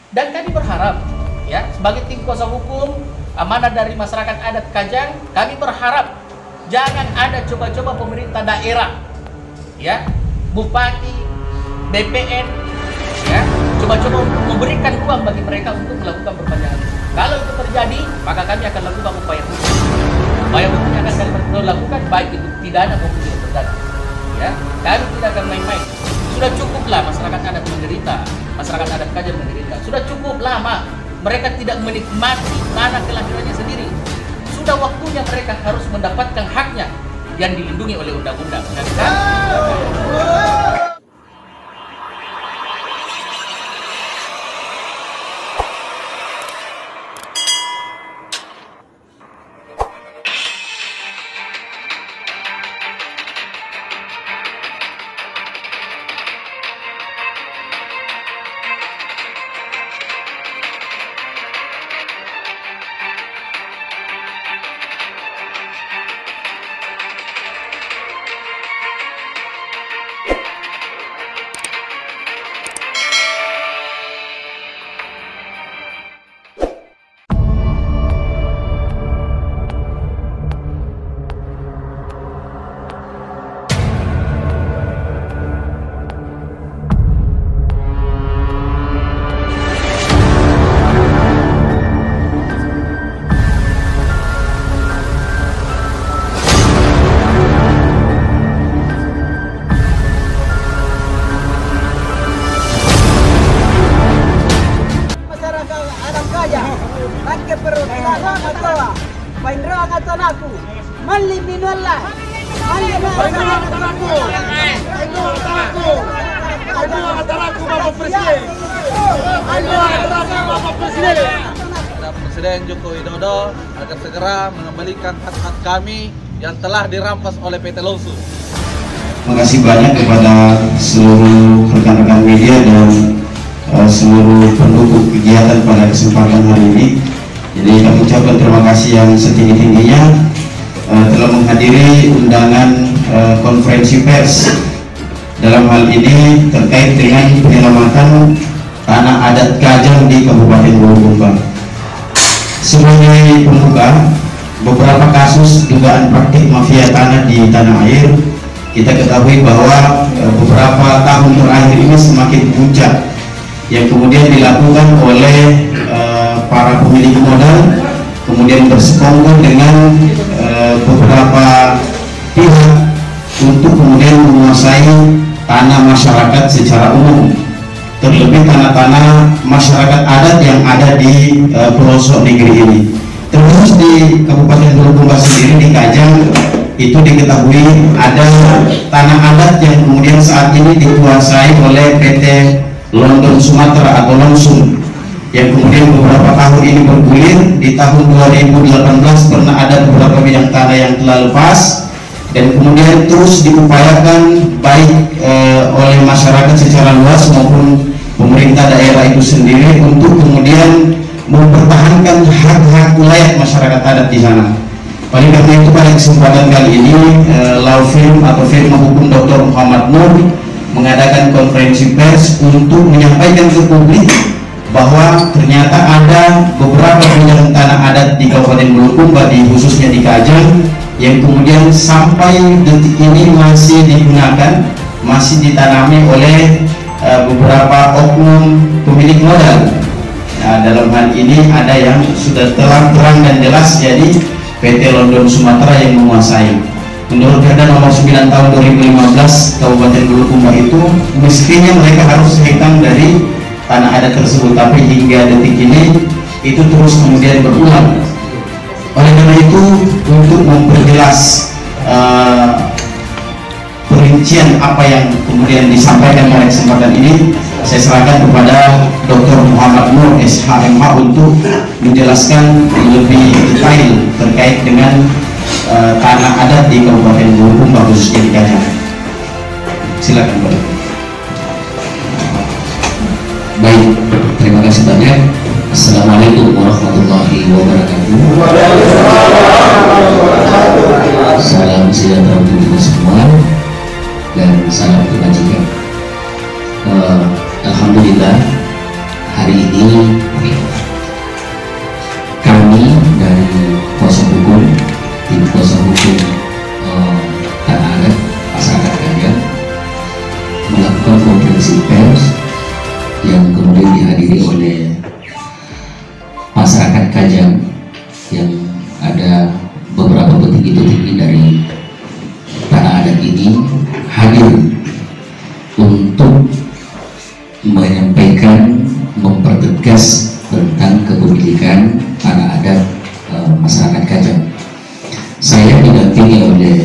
Dan kami berharap, ya, sebagai tim kuasa hukum amanah dari masyarakat adat Kajang, kami berharap jangan ada coba-coba pemerintah daerah, ya, bupati, BPN, ya, coba-coba memberikan ruang bagi mereka untuk melakukan perpanjangan. Kalau itu terjadi, maka kami akan lakukan upaya hukum. Upaya hukumnya akan kami lakukan baik itu pidana maupun tidak pidana. Ya, kami tidak akan main-main. Sudah cukuplah masyarakat adat menderita, masyarakat adat Kajang menderita. Sudah cukup lama mereka tidak menikmati tanah kelahirannya sendiri. Sudah waktunya mereka harus mendapatkan haknya yang dilindungi oleh undang-undang. Presiden Joko Widodo agar segera mengembalikan hak-hak kami yang telah dirampas oleh PT Longsu. Terima kasih banyak kepada seluruh rekan-rekan media dan seluruh pendukung kegiatan pada kesempatan hari ini. Jadi kami ucapkan terima kasih yang setinggi-tingginya telah menghadiri undangan konferensi pers dalam hal ini terkait dengan penyelamatan tanah adat Kajang di Kabupaten Bulukumba. Sebagai pembuka, beberapa kasus dugaan praktik mafia tanah di tanah air kita ketahui bahwa beberapa tahun terakhir ini semakin puncak yang kemudian dilakukan oleh para pemilik modal, kemudian bersekongkol dengan beberapa pihak untuk kemudian menguasai tanah masyarakat secara umum, terlebih tanah-tanah masyarakat adat yang ada di pelosok negeri ini. Terus di Kabupaten Bulukumba sendiri di Kajang itu diketahui ada tanah adat yang kemudian saat ini dikuasai oleh PT London Sumatera atau Longsum, yang kemudian beberapa tahun ini bergulir. Di tahun 2018 pernah ada beberapa bidang tanah yang telah lepas dan kemudian terus diupayakan baik oleh masyarakat secara luas maupun pemerintah daerah itu sendiri untuk kemudian mempertahankan hak-hak layak masyarakat adat di sana. Oleh karena itu pada kesempatan kali ini law firm atau firma hukum Dr. Muhammad Nur mengadakan konferensi pers untuk menyampaikan ke publik bahwa ternyata ada beberapa bidang tanah adat di Kabupaten Bulukumba, khususnya di Kajang, yang kemudian sampai detik ini masih digunakan, masih ditanami oleh beberapa oknum pemilik modal. Nah, dalam hal ini ada yang sudah terang dan jelas, jadi PT London Sumatera yang menguasai. Menurut Perda nomor 9 tahun 2015 Kabupaten Bulukumba itu mestinya mereka harus hitam dari tanah adat tersebut, tapi hingga detik ini itu terus kemudian berulang. Oleh karena itu, untuk memperjelas perincian apa yang kemudian disampaikan pada kesempatan ini, saya serahkan kepada Dr. Muhammad Nur SHMH untuk menjelaskan lebih detail terkait dengan tanah adat di Kabupaten Bulukumba, khususnya di Kajang. Silakan Pak. Baik, terima kasih banyak. Assalamualaikum warahmatullahi wabarakatuh. Salam sejahtera untuk kita semua dan salam kebajikan. Alhamdulillah hari ini ini kami dari kuasa hukum, tim kuasa hukum Tanah Adat Masyarakat Kajang melakukan konferensi pers yang kemudian dihadiri oleh masyarakat Kajang yang ada beberapa petinggi-petinggi dari Tanah Adat ini hadir untuk menyampaikan, mempertegas tentang kepemilikan tanah adat masyarakat Kajang. Saya didampingi oleh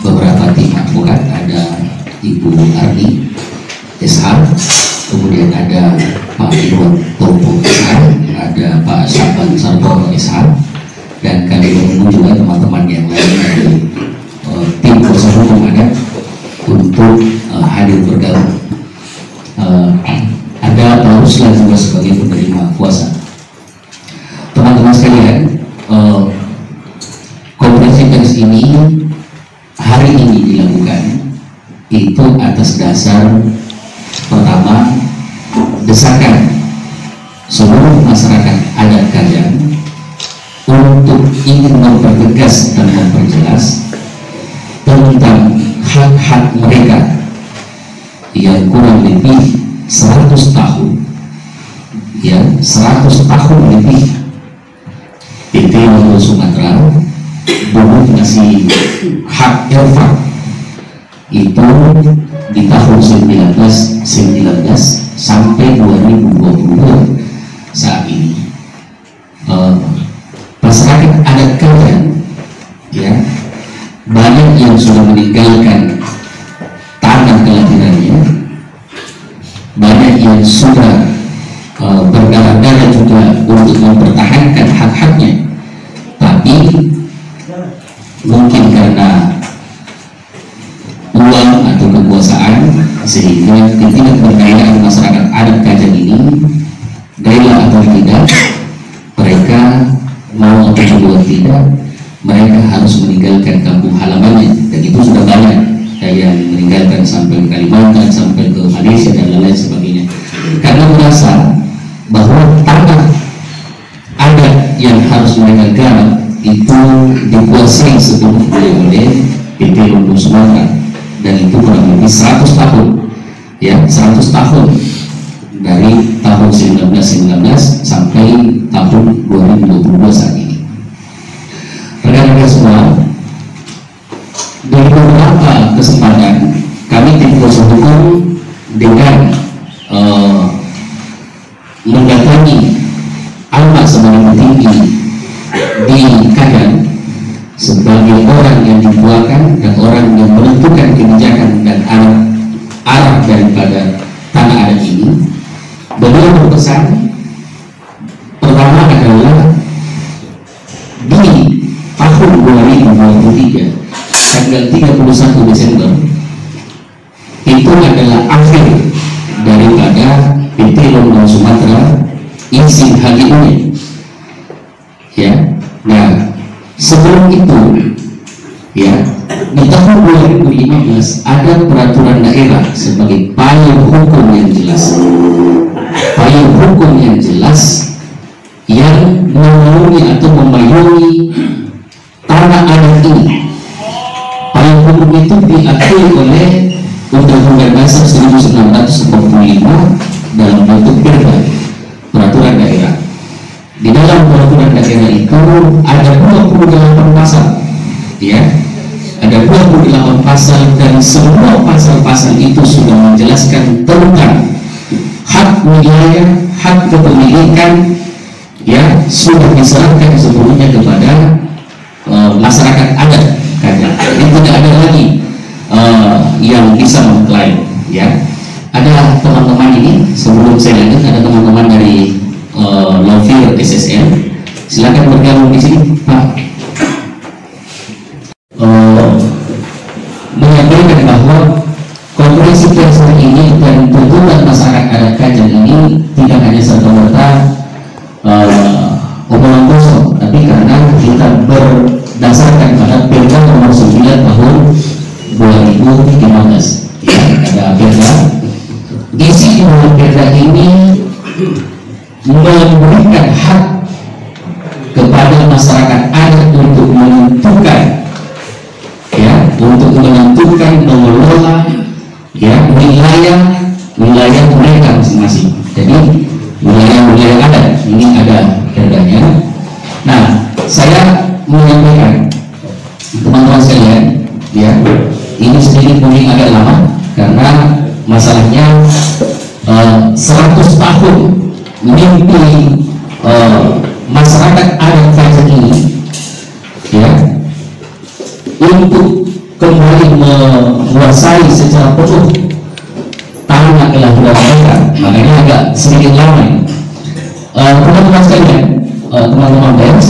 beberapa tim advokat, ada Ibu Arni SH, kemudian ada Pak Irwan Tompo SH, ada Pak Syaban Sartono SH, dan kami menunggu juga teman-teman yang lain dari tim kuasa hukum adat untuk hadir bergabung. Ada Pak Ruslan juga sebagai penerima kuasa. Teman-teman sekalian, konferensi pers ini hari ini dilakukan itu atas dasar pertama desakan seluruh masyarakat adat Kajang untuk ingin mempertegas dan memperjelas tentang hak-hak mereka yang kurang lebih 100 tahun, ya 100 tahun lebih PT Lombok Sumatera dulu masih hak Elva itu di tahun 1919 sampai 2022 saat ini masyarakat adat Kajang ya banyak yang sudah meninggalkan tanah kelahirannya, banyak yang sudah berdarah-darah juga untuk mempertahankan hak-haknya, tapi mungkin karena uang atau kekuasaan sehingga ketidakberdayaan masyarakat adat Kajang ini rela atau tidak mereka mau atau juga tidak mereka harus meninggalkan kampung halamannya, dan itu sudah banyak yang meninggalkan sampai ke Kalimantan, sampai ke Malaysia dan lain-lain sebagainya, karena merasa bahwa tanah adat yang harus mereka garap itu dikuasai sepenuhnya oleh PT Lombok Sumatera, dan itu kurang lebih 100 tahun ya 100 tahun dari tahun 1919 sampai tahun 2022 saat ini. Rekan-rekan semua, dari beberapa kesempatan kami tim kuasa hukum dengan mendatangi alma sebagai petinggi di Kajang sebagai orang yang dituakan dan orang yang menentukan kebijakan dan arah daripada tanah adat ini. Beliau berpesan pertama adalah di tahun 2023 tanggal 31 Desember itu adalah akhir daripada PT Lombok Sumatera izin HGU-nya ya. Nah sebelum itu ya di tahun 2015 ada peraturan daerah sebagai payung hukum yang jelas, payung hukum yang jelas yang menaungi atau memayungi tanah adat ini. Payung hukum itu diakui oleh Undang-Undang Dasar 1945 dalam bentuk peraturan daerah. Di dalam peraturan daerah itu ada 28 pasal ya, ada 28 pasal, dan semua pasal-pasal itu sudah menjelaskan tentang hak wilayah, hak kepemilikan ya, sudah diserahkan sepenuhnya kepada masyarakat adat Kajang. Jadi tidak ada lagi yang bisa mengklaim ya. Ada teman-teman ini, sebelum saya lanjut, ada teman-teman dari Lawfare SSL, silakan bergabung di sini Pak. Menyampaikan bahwa konferensi pers ini dan tuntutan masyarakat adat Kajang ini tidak hanya serta-merta omongan kosong, tapi karena kita berdasarkan pada Perda nomor 9 tahun 2015 ya, ada Perda. Isi dalam Perda ini memberikan hak kepada masyarakat adat untuk menentukan, ya, untuk menentukan mengelola, ya, wilayah mereka masing-masing. Jadi wilayah adat ini ada perdanya. Nah, saya menyampaikan teman-teman sekalian, ya, ini sedikit mungkin agak lama karena masalahnya 100 tahun mimpi masyarakat adat Kajang ini, ya, untuk kembali menguasai secara penuh tanah kelahiran mereka, makanya agak sedikit lama ini. Teman-teman sekalian, teman-teman pers,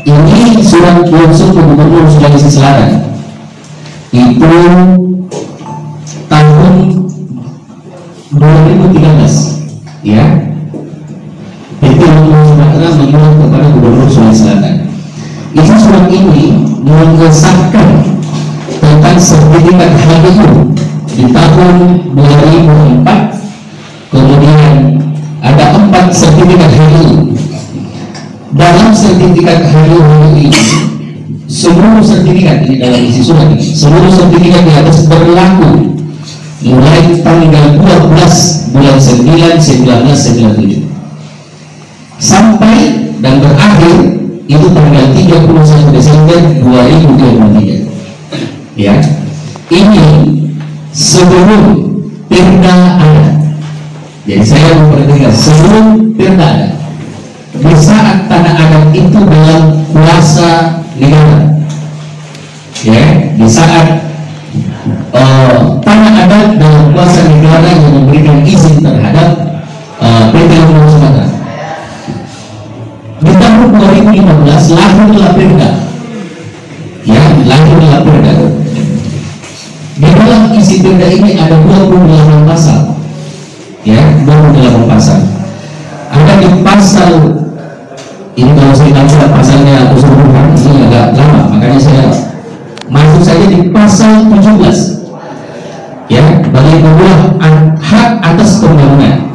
ini surat langsung ke Gubernur Sulawesi Selatan itu tahun 2013, ya. PT Gubernur Sumatera mengirim kepada Gubernur Sulawesi Selatan. Itu surat ini mengesahkan tentang sertifikat HGU di tahun 2004. Kemudian ada 4 sertifikat HGU. Dalam sertifikat HGU ini, seluruh sertifikat ini dalam isi surat ini, seluruh sertifikat di atas berlaku mulai tanggal 12 bulan 9 1997 sampai dan berakhir itu tanggal 31 Desember 2023. Ya, ini sebelum perda ada. Jadi saya memperhatikan sebelum perda ada. Di saat tanah adat itu dalam kuasa negara, ya, di saat tanah adat dalam kuasa negara yang memberikan izin terhadap PT Gubernur Sumatera. Di tahun 2015 lahirlah perda, ya, lahirlah perda. Di dalam isi perda ini ada 28 pasal, ya, 28 pasal. Ada di pasal ini, kalau saya baca pasalnya keseluruhan ini agak lama, makanya saya masuk saja di pasal 17, ya, bagi kedua hak atas pembangunan.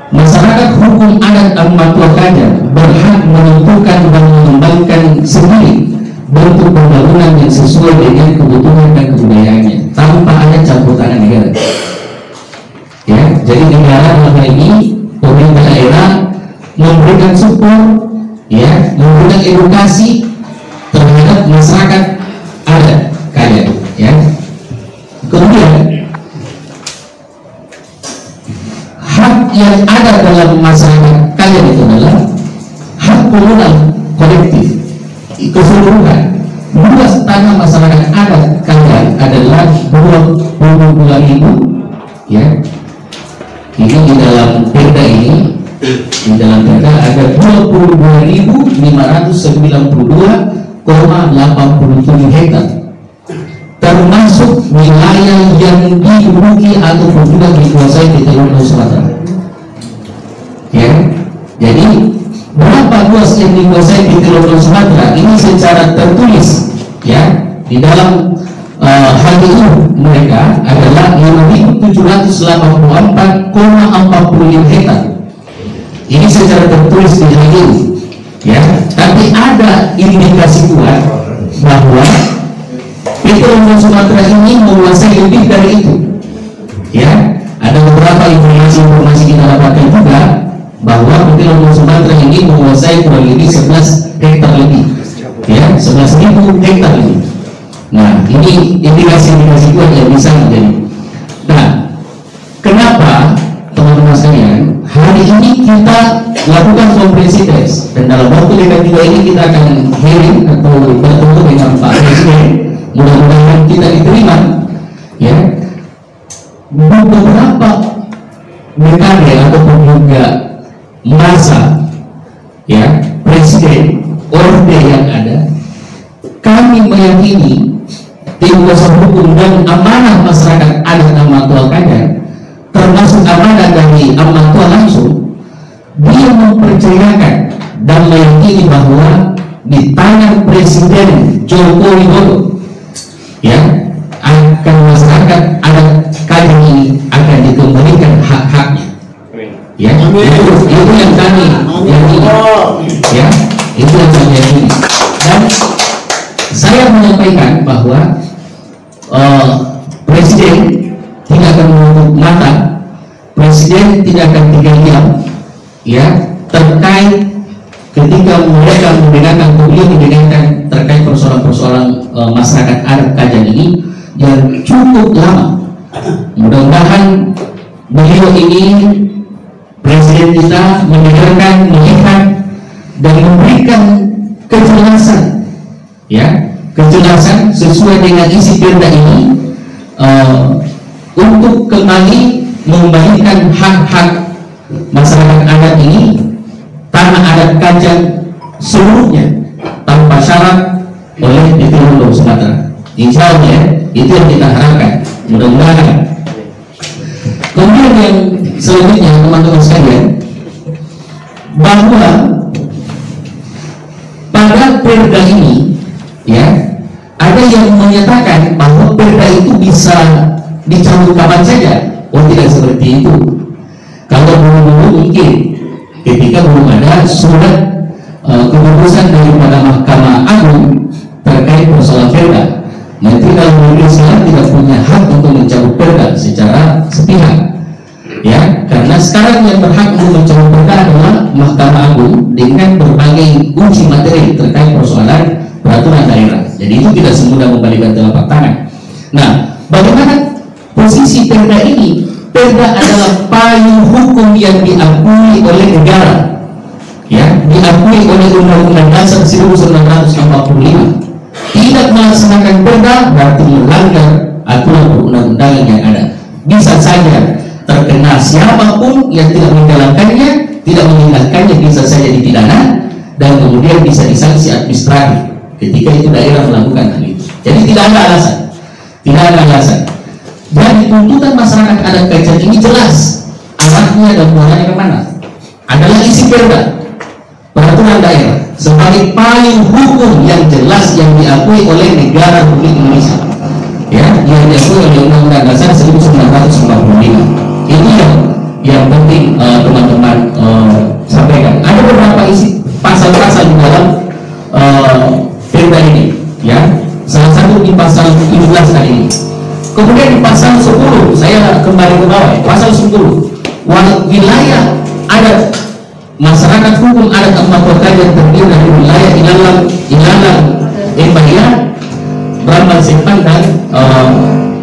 Masyarakat hukum adat Ambatua Kajang berhak menentukan dan mengembangkan sendiri bentuk pembangunan yang sesuai dengan kebutuhan dan kebudayaannya tanpa ada campur tangan negara. Ya, jadi negara dalam hal ini pemerintah daerah memberikan support, ya, memberikan edukasi terhadap masyarakat adat Kajang, ya. Kemudian hak yang ada dalam masyarakat Kajang itu adalah hak komunal kolektif keseluruhan. Luas tanah masyarakat adat Kajang adalah 22.000, ya. Ini di dalam perda ini, di dalam perda ada 22.592,87 hektar, termasuk wilayah yang diduduki ataupun juga dikuasai PT Gubernur Sumatera. Ya, jadi berapa luas yang dikuasai PT Gubernur Sumatera ini secara tertulis, ya, di dalam HGU mereka adalah 5.784,45 hektar. Ini secara tertulis di HGU, ya. Tapi ada indikasi kuat bahwa PT Gubernur Sumatera ini menguasai lebih dari itu, ya. Ada beberapa informasi kita dapatkan juga bahwa PT Gubernur Sumatera ini menguasai kurang lebih 11 hektar lebih, ya, 11.000 hektar lebih. Nah, ini indikasi-indikasi kuat yang bisa menjadi. Nah, kenapa teman-teman sekalian hari ini kita lakukan konferensi pers, dan dalam waktu dekat juga ini kita akan hearing atau bertemu dengan Pak Presiden, mudah-mudahan kita diterima, ya. Beberapa dekade ataupun juga masa, ya, Presiden orde yang ada, kami meyakini tim kuasa hukum dan amanah masyarakat adat Ambatua Kajang, termasuk amanah dari Ambatua langsung, dia mempercayakan dan meyakini bahwa di tangan Presiden Joko Widodo, ya, akan masyarakat adat Kajang ini akan dikembalikan hak-haknya, ya. Itu yang kami yakini, ya, itu yang kami yakini. Dan saya menyampaikan bahwa Presiden tidak akan menutup mata, Presiden tidak akan tinggal diam, ya, terkait ketika mereka mendengarkan, beliau mendengarkan terkait persoalan-persoalan masyarakat adat Kajang ini yang cukup lama. Mudah-mudahan beliau ini, Presiden kita, mendengarkan, melihat dan memberikan kejelasan, ya, kejelasan sesuai dengan isi perda ini, untuk kembali mengembalikan hak-hak masyarakat adat ini, tanah adat Kajang seluruhnya tanpa syarat oleh PT Lombok Sumatera. Insya Allah, ya, itu yang kita harapkan. Mudah-mudahan. Kemudian yang selanjutnya, teman-teman sekalian, bahwa pada perda ini, ya, ada yang menyatakan bahwa perda itu bisa dicabut kapan saja. Oh, tidak seperti itu. Kalau dulu mungkin ketika belum ada surat keputusan daripada Mahkamah Agung terkait persoalan perda, Menteri Dalam Negeri sekarang tidak punya hak untuk mencabut perda secara sepihak, ya, karena sekarang yang berhak untuk mencabut perda adalah Mahkamah Agung dengan berbagai uji materi terkait persoalan peraturan daerah. Jadi itu tidak semudah membalikan telapak tangan. Nah, bagaimana posisi perda ini? Perda adalah payung hukum yang diakui oleh negara, ya, diakui oleh Undang-Undang Dasar 1945. Tidak melaksanakan perda berarti melanggar aturan perundang-undangan yang ada. Bisa saja terkena siapapun yang tidak menjalankannya, tidak meninggalkannya, bisa saja dipidana dan kemudian bisa disanksi administratif ketika itu daerah melakukan hal itu. Jadi tidak ada alasan, tidak ada alasan. Dan tuntutan masyarakat adat Kajang ini jelas arahnya dan muaranya kemana? Adalah isi perda peraturan daerah sebagai payung hukum yang jelas yang diakui oleh negara Republik Indonesia, ya, yang diakui oleh Undang-Undang Dasar 1945. Ini yang penting teman-teman sampaikan. Ada beberapa isi pasal-pasal di dalam perda ini, ya. Salah satu di pasal 17 kali ini. Kemudian di pasal 10, saya kembali ke bawah, pasal 10, wilayah adat masyarakat hukum adat Empat yang terdiri dari wilayah Ilalang, Embayan, Brambang Sepang dan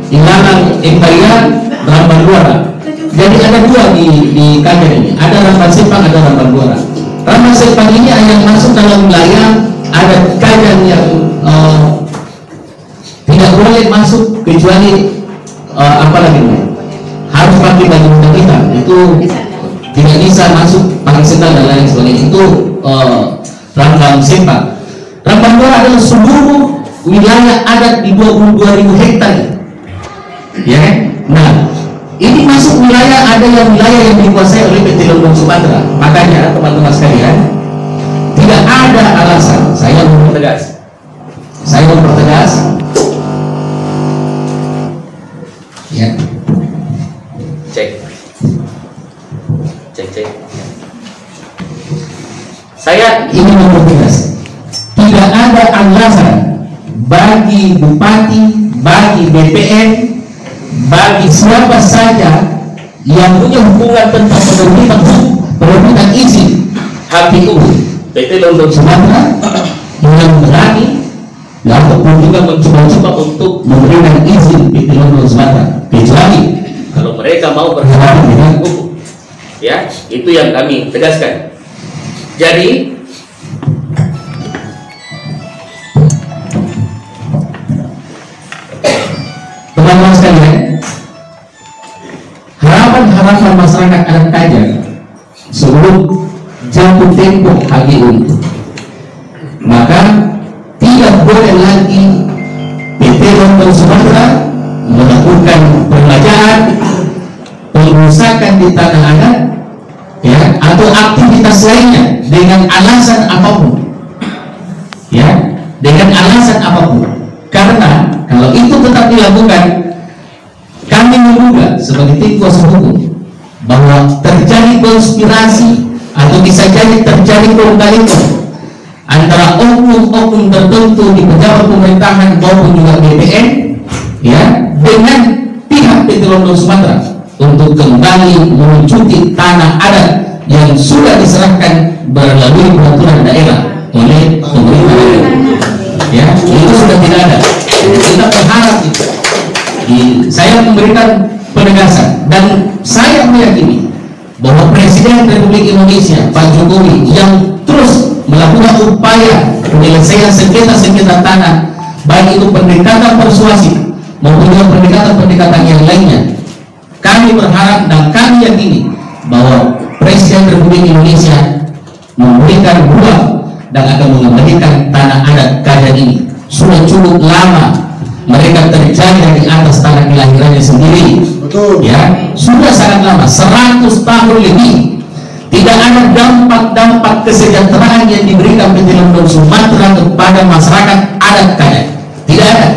Ilalang, Embayan, Brambang Luara. Jadi ada dua di Kajang ini, ada Brambang Sepang, ada Brambang Luara. Brambang Sepang ini yang masuk dalam wilayah adat Kajang yang tidak boleh masuk kecuali apalagi harus pakai baju hitam, itu tidak bisa masuk pakai sendal dan lain sebagainya. Itu Brambang Sepang. Brambang Luara adalah seluruh wilayah adat di 22.000 hektar, ya kan? Nah, ini masuk wilayah, ada yang wilayah yang dikuasai oleh PT Lombok Sumatera. Makanya teman-teman sekalian, tidak ada alasan. Saya mempertegas, ya, cek. Saya ingin mempertegas, tidak ada alasan bagi bupati, bagi BPN, bagi siapa saja yang punya hubungan tentang penerbitan izin HPU PT Lombok Sumatera yang berani ataupun juga mencoba-coba untuk memberikan izin PT Lombok Sumatera, kecuali kalau mereka mau berhadapan dengan hukum, ya, itu yang kami tegaskan. Jadi teman-teman sekalian, harapan masyarakat adat Kajang sebelum jatuh tempo HGU itu, maka tidak boleh lagi PT Lombok Sumatera melakukan permajaan, pengusakan di tanah adat, ya, atau aktivitas lainnya dengan alasan apapun, ya, dengan alasan apapun. Karena kalau itu tetap dilakukan, kami menduga sebagai tim kuasa hukum bahwa terjadi konspirasi atau bisa jadi terjadi kongkali antara oknum-oknum tertentu di pejabat pemerintahan maupun juga BPN ya dengan pihak PT London Sumatera untuk kembali melucuti tanah adat yang sudah diserahkan melalui peraturan daerah oleh pemerintah daerah. Ya, itu sudah tidak ada. Kita berharap itu. Saya memberikan penegasan dan saya meyakini bahwa Presiden Republik Indonesia Pak Jokowi yang terus melakukan upaya penyelesaian sengketa-sengketa tanah, baik itu pendekatan persuasif maupun juga pendekatan-pendekatan yang lainnya. Kami berharap dan kami yakini bahwa Presiden Republik Indonesia memberikan ruang dan akan mengembalikan tanah adat Kajan ini. Sudah cukup lama mereka terjadi di atas tanah kelahirannya sendiri. Betul. Ya, sudah sangat lama, 100 tahun lebih. Tidak ada dampak-dampak kesejahteraan yang diberikan PT London Sumatera kepada masyarakat adat Kajan. Tidak ada.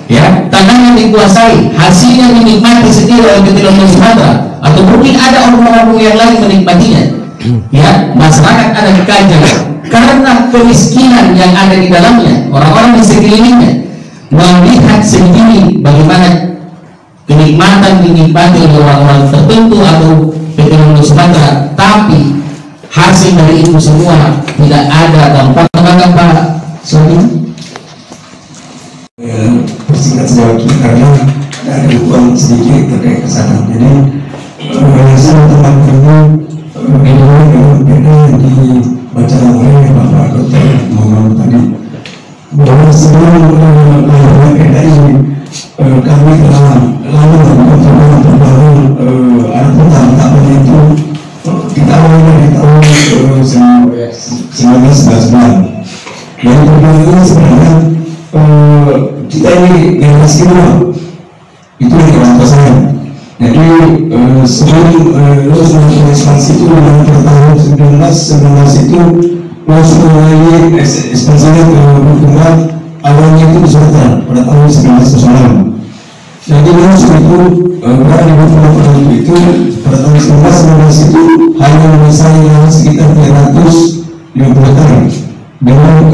Ya, tanahnya dikuasai, hasilnya dinikmati sendiri oleh PT London Sumatera, atau mungkin ada orang-orang yang lain menikmatinya. Ya, masyarakat adat Kajan karena kemiskinan yang ada di dalamnya, orang-orang di sekelilingnya melihat sendiri bagaimana kenikmatan dinikmati oleh orang-orang tertentu atau PT London Sumatera, tapi hasil dari itu semua tidak ada dampak. Pak Sony persingkat sejauh ini karena ada uang sedikit terkait kesana. Jadi saya teman-teman beda dibaca oleh Bapak Dr. Muhammad tadi bahwa sebelum beda ini kami telah lama membangun tahapan itu kita awalnya dari tahun 1999. Dari program ini sebenarnya kita ini generasi kedua itu yang orang saya. Jadi sebelum lulus dari ekspansi itu pada tahun 1919 itu lulus melalui ekspansinya ke Bukuma, awalnya itu di Sumatera pada tahun 1909. Jadi lulus itu berada di Bukuma pada waktu itu pada tahun 1919 itu hanya menyelesaikan sekitar 350 hektar dengan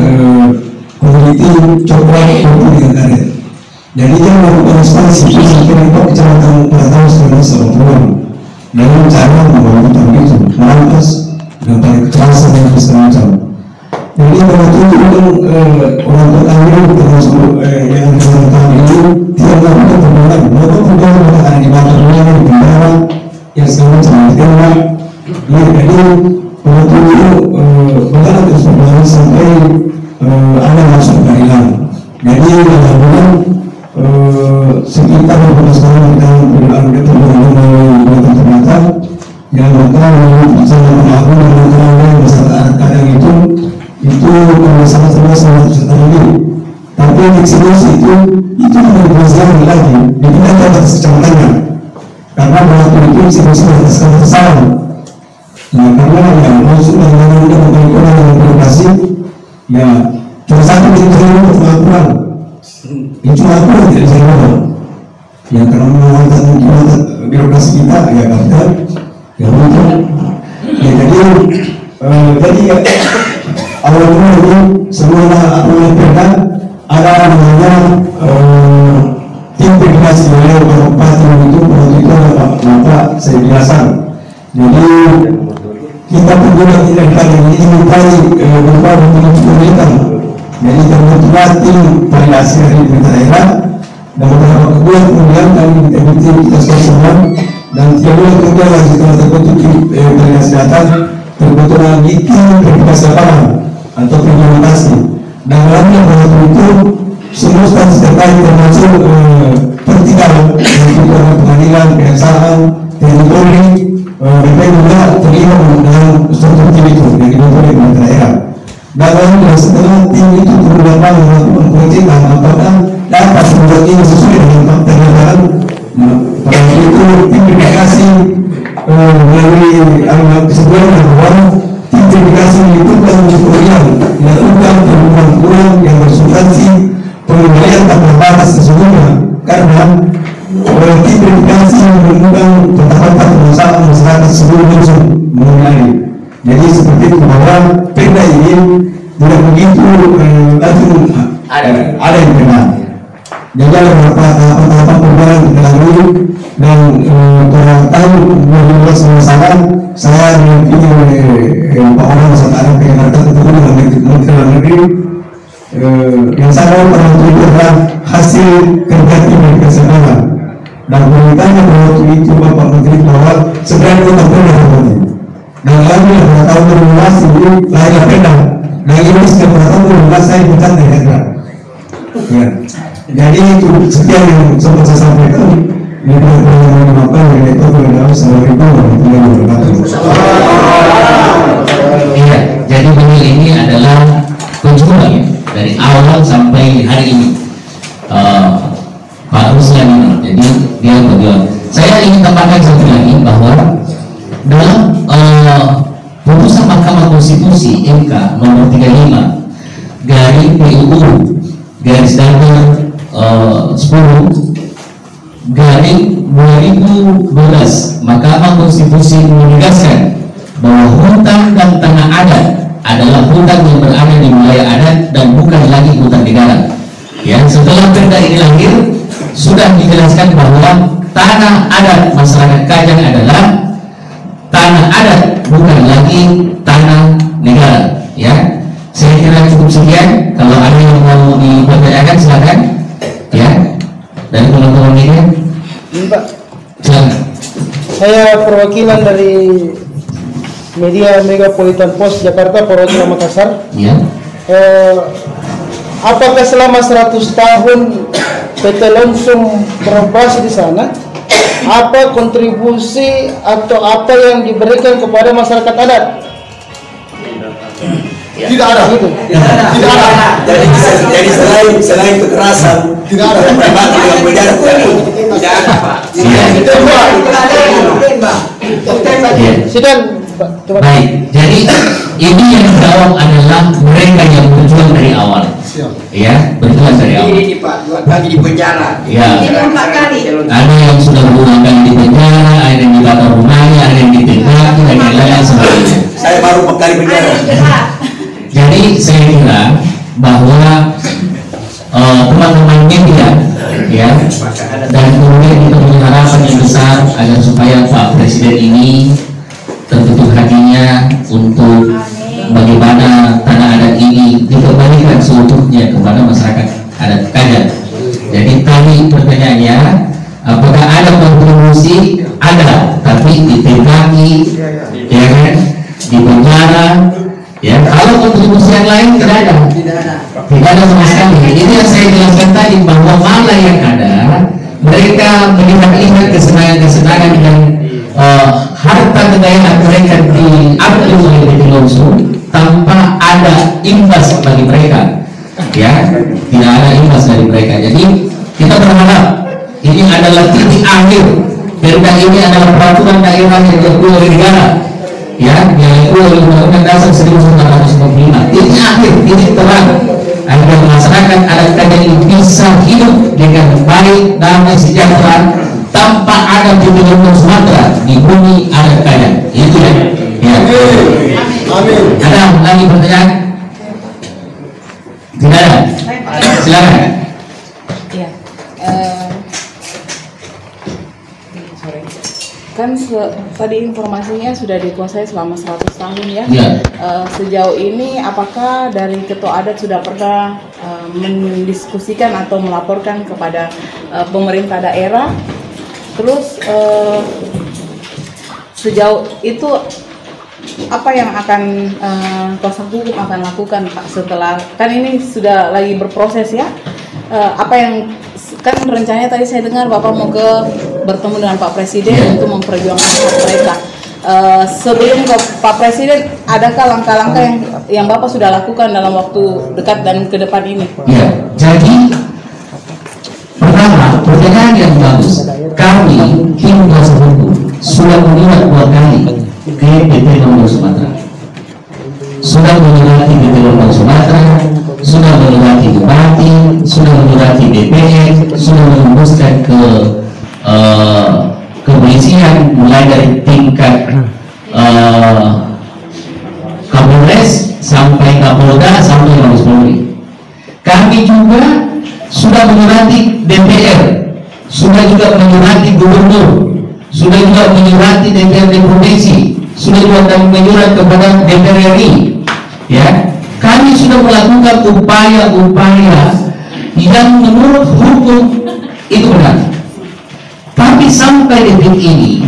komoditi coklat maupun dengan karet. Jadi dia melakukan ekspansi itu sampai mentok kecamatan pada tahun 1980 dengan cara membangun tahun itu merampas dengan paling kekerasan dan segala macam. Jadi pada waktu itu orang tua kami termasuk yang dalam tahun itu tidak melakukan perubahan, melakukan ada di bawah di bendera yang segala macam ditembak. Jadi pada waktu itu bagaimana terus berjalan sampai ada masuk keadilan. Jadi dalam sekitar beberapa tahun kita berlalu ternyata yang maka bersama pelaku dan orang masyarakat kadang itu sama-sama terjadi. Tapi eksekusi itu menjadi masalah lagi dipindahkan atas kecamatannya karena waktu itu eksekusi atas kesalahan. Nah karena yang maksud dengan memberikan yang beroperasi ya cuma satu untuk pengakuan. Ini cuma aku yang tidak bisa ngomong. Ya karena menguatkan birokrasi kita ya kata ya mungkin. Ya jadi awal mula ini semua apa yang perda ada namanya tim koordinasi oleh Bupati itu waktu itu Bapak saya biasa. Jadi kita pengguna tidak kali ini mencari beberapa pemerintah. Jadi terbentuklah tim validasi dari pemerintah daerah dan beberapa kedua kemudian kami kita semua dan 3 bulan kemudian lagi setelah terbentuk tim validasi data terbentuk lagi tim verifikasi lapangan atau implementasi dan dalamnya waktu itu semua instansi terkait termasuk pertigaan dan pengadilan, kejaksaan, TNI Polri, BPN juga terlibat dengan struktur tim itu yang dibentuk oleh pemerintah daerah. Dan setelah tim itu beberapa melakukan pengecekan apakah dapat membuat ini sesuai dengan fakta lapangan. Pada waktu itu tim verifikasi melalui kesimpulan bahwa tim verifikasi itu bukan tutorial dilakukan perubahan kurang yang bersubstansi pengembalian tanpa batas sesungguhnya karena tim verifikasi menemukan terdapat permasalahan masyarakat sebelum langsung mengenai. Jadi bahwa Pemda ini tidak begitu langsung ada yang benar. Jadi ada beberapa perubahan kita lalui dan kurang tahu menurut masalah saya didampingi oleh Pak Orang serta ada pengenarkan ketemu dengan Menteri Dalam Negeri. Yang saya mau pada waktu itu adalah hasil kerja tim dari keseluruhan dan beritanya pada waktu itu Bapak Menteri bahwa sebenarnya kita pernah berhenti dan lagi pada tahun 2012 ini lahirlah Pemda dan ini setiap pada tahun 2012 saya bukan dari Pemda ya. Jadi itu sekian yang sempat saya sampaikan. Ini adalah memakai dari itu dalam Assalamualaikum warahmatullahi wabarakatuh. Iya, jadi beliau ini adalah penjual ya, dari awal sampai hari ini. Pak Ruslan, jadi dia penjual. Saya ingin tambahkan satu lagi bahwa dalam putusan Mahkamah Konstitusi MK nomor 35 garing PUU garis datar 10 garing 2012 Mahkamah Konstitusi menegaskan bahwa hutan dan tanah adat adalah hutan yang berada di wilayah adat dan bukan lagi hutan negara. Ya, setelah Perda ini lahir sudah dijelaskan bahwa tanah adat masyarakat Kajang adalah tanah adat bukan lagi tanah negara. Ya, saya kira cukup sekian. Kalau ada yang mau dipertanyakan silakan. Ya, dari teman-teman media. Pak, Silakan. saya perwakilan dari media Megapolitan Post Jakarta, perwakilan Makassar. Ya. Apakah selama 100 tahun PT Lonsum beroperasi di sana, apa kontribusi atau apa yang diberikan kepada masyarakat adat? Tidak ada. Gitu. Tidak ada. Jadi selain kekerasan, tidak ada mati dengan penjara. Tidak ada, Pak. Sidang, Pak. Terima kasih. Baik, jadi ini yang dijawab adalah mereka yang berjuang dari awal. Ya, berjuang dari awal. Ini Pak, 2 kali di penjara. Ya. Ini 4 kali. Ada yang sudah berulang kali di penjara, ada yang dibakar rumahnya, ada yang ditembaki, dan yang lain sebagainya. Saya baru 4 kali penjara. Jadi saya kira bahwa teman-teman media ya, dan kemudian kita punya harapan yang besar agar supaya Pak Presiden ini tertutup hatinya untuk bagaimana tanah adat ini dikembalikan seutuhnya kepada masyarakat adat Kajang. Jadi tadi pertanyaannya, apakah ada kontribusi? Ada, tapi ditembaki, ya kan, di penjara. Ya, kalau kontribusi yang lain tidak ada sama sekali. Ini yang saya jelaskan tadi bahwa malah yang ada mereka melihat kesenangan yang harta kekayaan mereka diambil oleh PT Lonsum tanpa ada imbas bagi mereka. Ya, tidak ada imbas dari mereka. Jadi kita berharap ini adalah titik akhir. Perda ini adalah peraturan daerah yang diatur oleh negara. Ya, yaitu Undang-Undang Dasar 1945. Ini akhir, titik terang agar masyarakat adat Kajang ini bisa hidup dengan baik, damai, sejahtera tanpa ada pemilihan Sumatera di bumi adat Kajang. Itu ya. Ya. Amin. Ada lagi pertanyaan? Tidak ada. Silakan. Ya. Kan tadi informasinya sudah dikuasai selama 100 tahun ya. Ya. Sejauh ini apakah dari ketua adat sudah pernah mendiskusikan atau melaporkan kepada pemerintah daerah? Terus sejauh itu apa yang akan kuasa hukum akan lakukan Pak setelah kan ini sudah lagi berproses ya? Apa yang kan rencananya tadi saya dengar Bapak mau bertemu dengan Pak Presiden untuk memperjuangkan hak mereka. Sebelum ke Pak Presiden, adakah langkah-langkah yang Bapak sudah lakukan dalam waktu dekat dan ke depan ini? Ya, jadi pertama pertanyaan yang bagus. Kami tim kuasa hukum sudah menyurat 2 kali ke BP Lombok Sumatera. Sudah menyurati BP Lombok Sumatera, sudah menyurati Bupati, sudah menyurati DPR, sudah menembuskan ke kepolisian mulai dari tingkat Kapolres Kapolres sampai Kapolda sampai Mabes Polri. Kami juga sudah menyurati DPR, sudah juga menyurati gubernur, sudah juga menyurati DPRD provinsi, sudah juga menyurat kepada DPR RI. Ya, kami sudah melakukan upaya-upaya yang menurut hukum itu benar. Tapi sampai detik ini,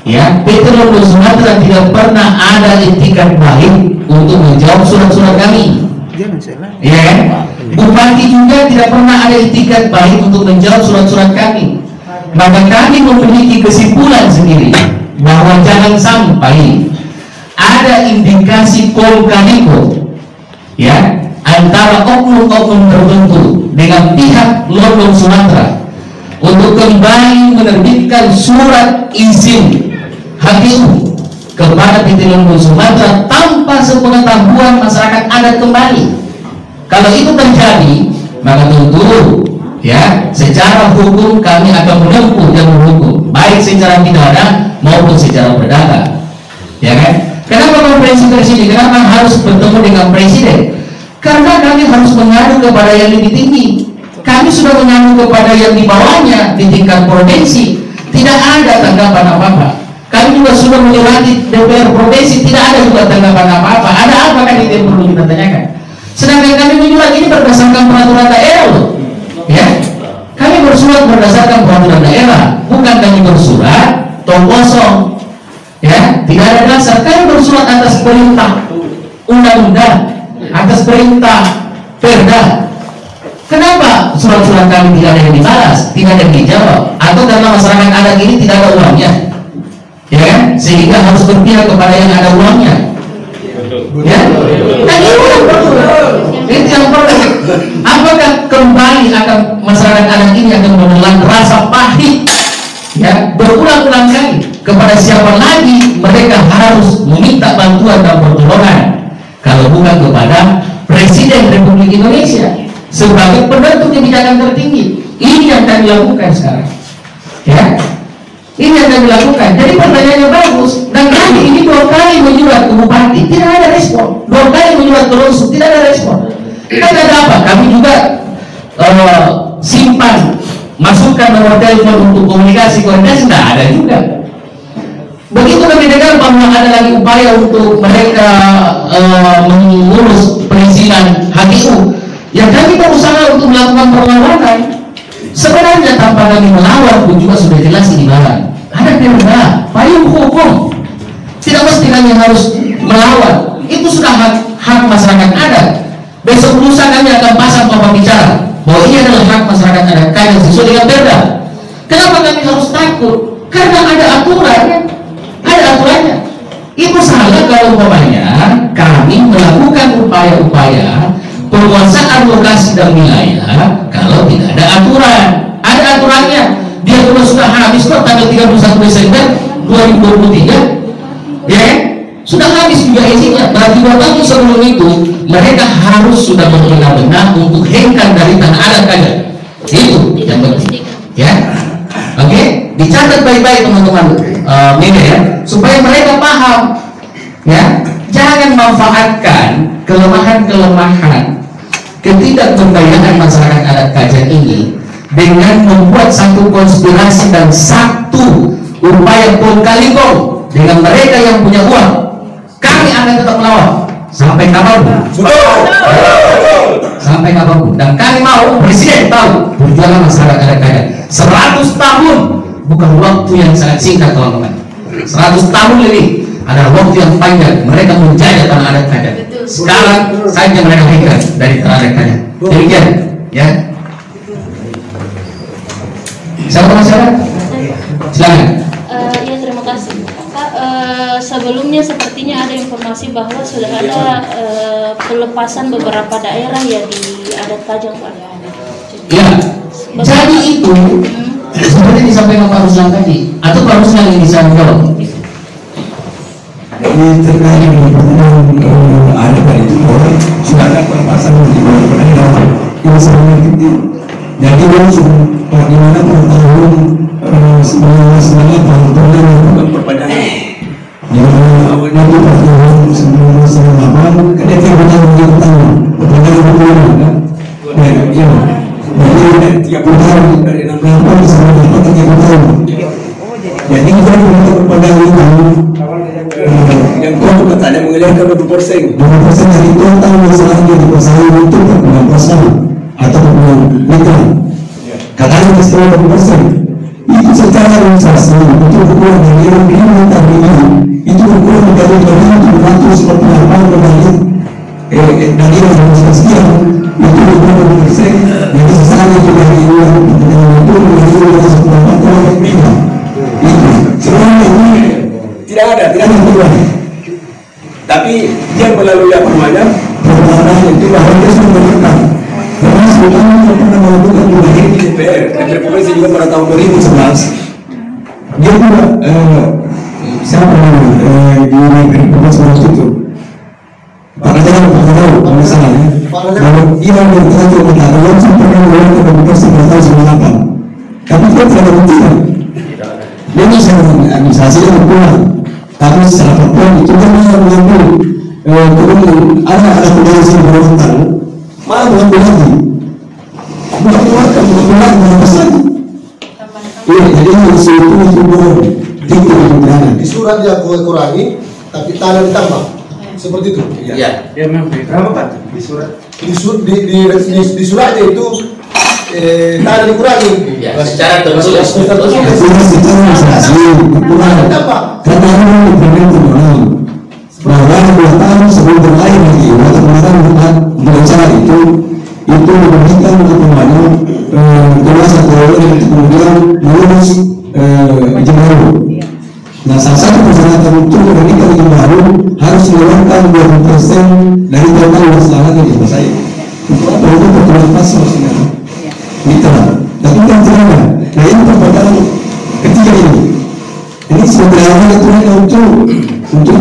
ya, PT Lombok Sumatera tidak pernah ada etikat baik untuk menjawab surat-surat kami. Ya kan? Bupati juga tidak pernah ada etikat baik untuk menjawab surat-surat kami. Maka kami memiliki kesimpulan sendiri bahwa jangan sampai ada indikasi kol-kali-kol, ya, antara oknum-oknum tertentu dengan pihak Lombok Sumatera untuk kembali menerbitkan surat izin HGU kepada PT Lombok Sumatera tanpa sepengetahuan masyarakat adat kembali. Kalau itu terjadi, maka tentu, ya, secara hukum kami akan menempuh jalur hukum, baik secara pidana maupun secara perdata. Ya kan? Kenapa konferensi pers ini? Kenapa harus bertemu dengan presiden? Karena kami harus mengadu kepada yang lebih tinggi. Kami sudah mengadu kepada yang di bawahnya di tingkat provinsi, tidak ada tanggapan apa-apa. Kami juga sudah menyurati DPR provinsi, tidak ada juga tanggapan apa-apa. Ada apa kan itu yang perlu kita tanyakan? Sedangkan kami menyurat ini berdasarkan peraturan daerah loh, ya. Kami bersurat berdasarkan peraturan daerah, bukan kami bersurat tong kosong, ya. Tidak ada dasar. Kami bersurat atas perintah undang-undang, atas perintah perda. Kenapa surat-surat kami tidak ada yang dibalas, tidak ada yang dijawab? Atau karena masyarakat adat ini tidak ada uangnya, ya kan? Sehingga harus berpihak kepada yang ada uangnya, ya. Nah, itu yang perlu. Apakah kembali akan masyarakat adat ini akan menelan rasa pahit, ya, berulang-ulang kali kepada siapa lagi mereka harus meminta bantuan dan pertolongan kalau bukan kepada Presiden Republik Indonesia sebagai penentu kebijakan tertinggi? Ini yang kami lakukan sekarang, ya. Ini yang kami lakukan. Jadi pertanyaannya bagus. Dan kami ini 2 kali menyurat ke Bupati, tidak ada respon. 2 kali menyurat ke Lonsum, tidak ada respon. Kan ada apa? Kami juga simpan, masukkan nomor telepon untuk komunikasi, tidak ada juga. Begitu kami dengar bahwa ada lagi upaya untuk mereka mengurus perizinan HGU, ya kami berusaha untuk melakukan perlawanan. Sebenarnya tanpa kami melawan pun juga sudah jelas ini barang. Ada perda, payung hukum. Tidak mesti kami harus melawan. Itu sudah hak masyarakat adat. Besok lusa kami akan pasang papan bicara bahwa ini adalah hak masyarakat adat kami sesuai dengan perda. Kenapa kami harus takut? Karena ada aturan, ada aturannya. Itu salah kalau umpamanya kami melakukan upaya-upaya penguasaan lokasi dan wilayah kalau tidak ada aturan. Ada aturannya. Dia sudah habis kok tanggal 31 Desember 2023, ya, sudah habis juga izinnya. Berarti 2 tahun sebelum itu mereka harus sudah benar-benar untuk hengkang dari tanah adat aja. Itu yang penting, ya. Oke, dicatat baik-baik teman-teman media, ya, supaya mereka paham, ya. Jangan manfaatkan kelemahan-kelemahan ketidakberdayaan masyarakat adat Kajang ini dengan membuat satu konspirasi dan satu upaya kol-kali-kol dengan mereka yang punya uang. Kami akan tetap melawan sampai kapanpun, sampai kapanpun. Dan kami mau Presiden tahu perjuangan masyarakat adat Kajang 100 tahun bukan waktu yang sangat singkat, teman-teman. 100 tahun lebih adalah waktu yang panjang. Mereka menjajah tanah adat Kajang. Sekarang saja mereka hengkang dari tanah adat Kajang. Demikian, ya. Siapa masyarakat? Silakan. Ya, terima kasih Pak. Sebelumnya sepertinya ada informasi bahwa sudah ada pelepasan beberapa daerah ya di adat Kajang Pak. Ya. Jadi itu seperti disampaikan Pak Ruslan tadi, atau Pak Ruslan yang bisa menjawab. Ini terkait dengan pertanyaan adat itu bahwa sudah ada pelepasan di beberapa daerah yang sangat penting. Jadi langsung di mana pada tahun 1998 pernah melakukan perpanjangan. Di mana awalnya pada tahun 1998 20% dari total masalah yang dikuasai itu perkebunan bersama atau perkebunan mitra. Katanya di sekitar 20%. Itu secara organisasi itu berkurang dari yang tadi itu berkurang dari 248 dari organisasi sekian itu berkurang 20%. Jadi sesama itu dari itu tidak ada tapi dia melalui apa namanya permohonan itu bahwa dia sudah menekan karena sebelumnya pernah melakukan di DPR Republik juga pada tahun 2011 dia juga siapa di Republik itu Pak Raja kan pernah tahu kalau misalnya bahwa dia berkata untuk negara langsung pernah melakukan komunikasi pada tahun 98 tapi dia tidak membuktikan dia bisa administrasi yang berkurang tapi secara perempuan itu kan mengambil kemudian ada kembali sini berontak malah mengambil lagi mengambil lagi iya jadi itu tinggi kemudian Di surat dia kurangi, tapi tanah ditambah. Seperti itu. Iya. Dia memang berapa Pak? Di suratnya itu tanah dikurangi. Iya. Secara tertulis. karena ini diperlukan bahwa 2 tahun sebelum berakhir lagi kemarin berencana itu memberikan namanya kelas atau yang kemudian mengurus izin baru. Nah, salah satu persyaratan untuk memberikan izin baru harus mengeluarkan 20% dari total luas lahan yang dikuasai. Untuk apa? Untuk pertumbuhan pasar sebenarnya. Mitra. Tapi kan tidak. Nah, ini perbedaan ketiga ini. Ini sebenarnya aturan untuk itu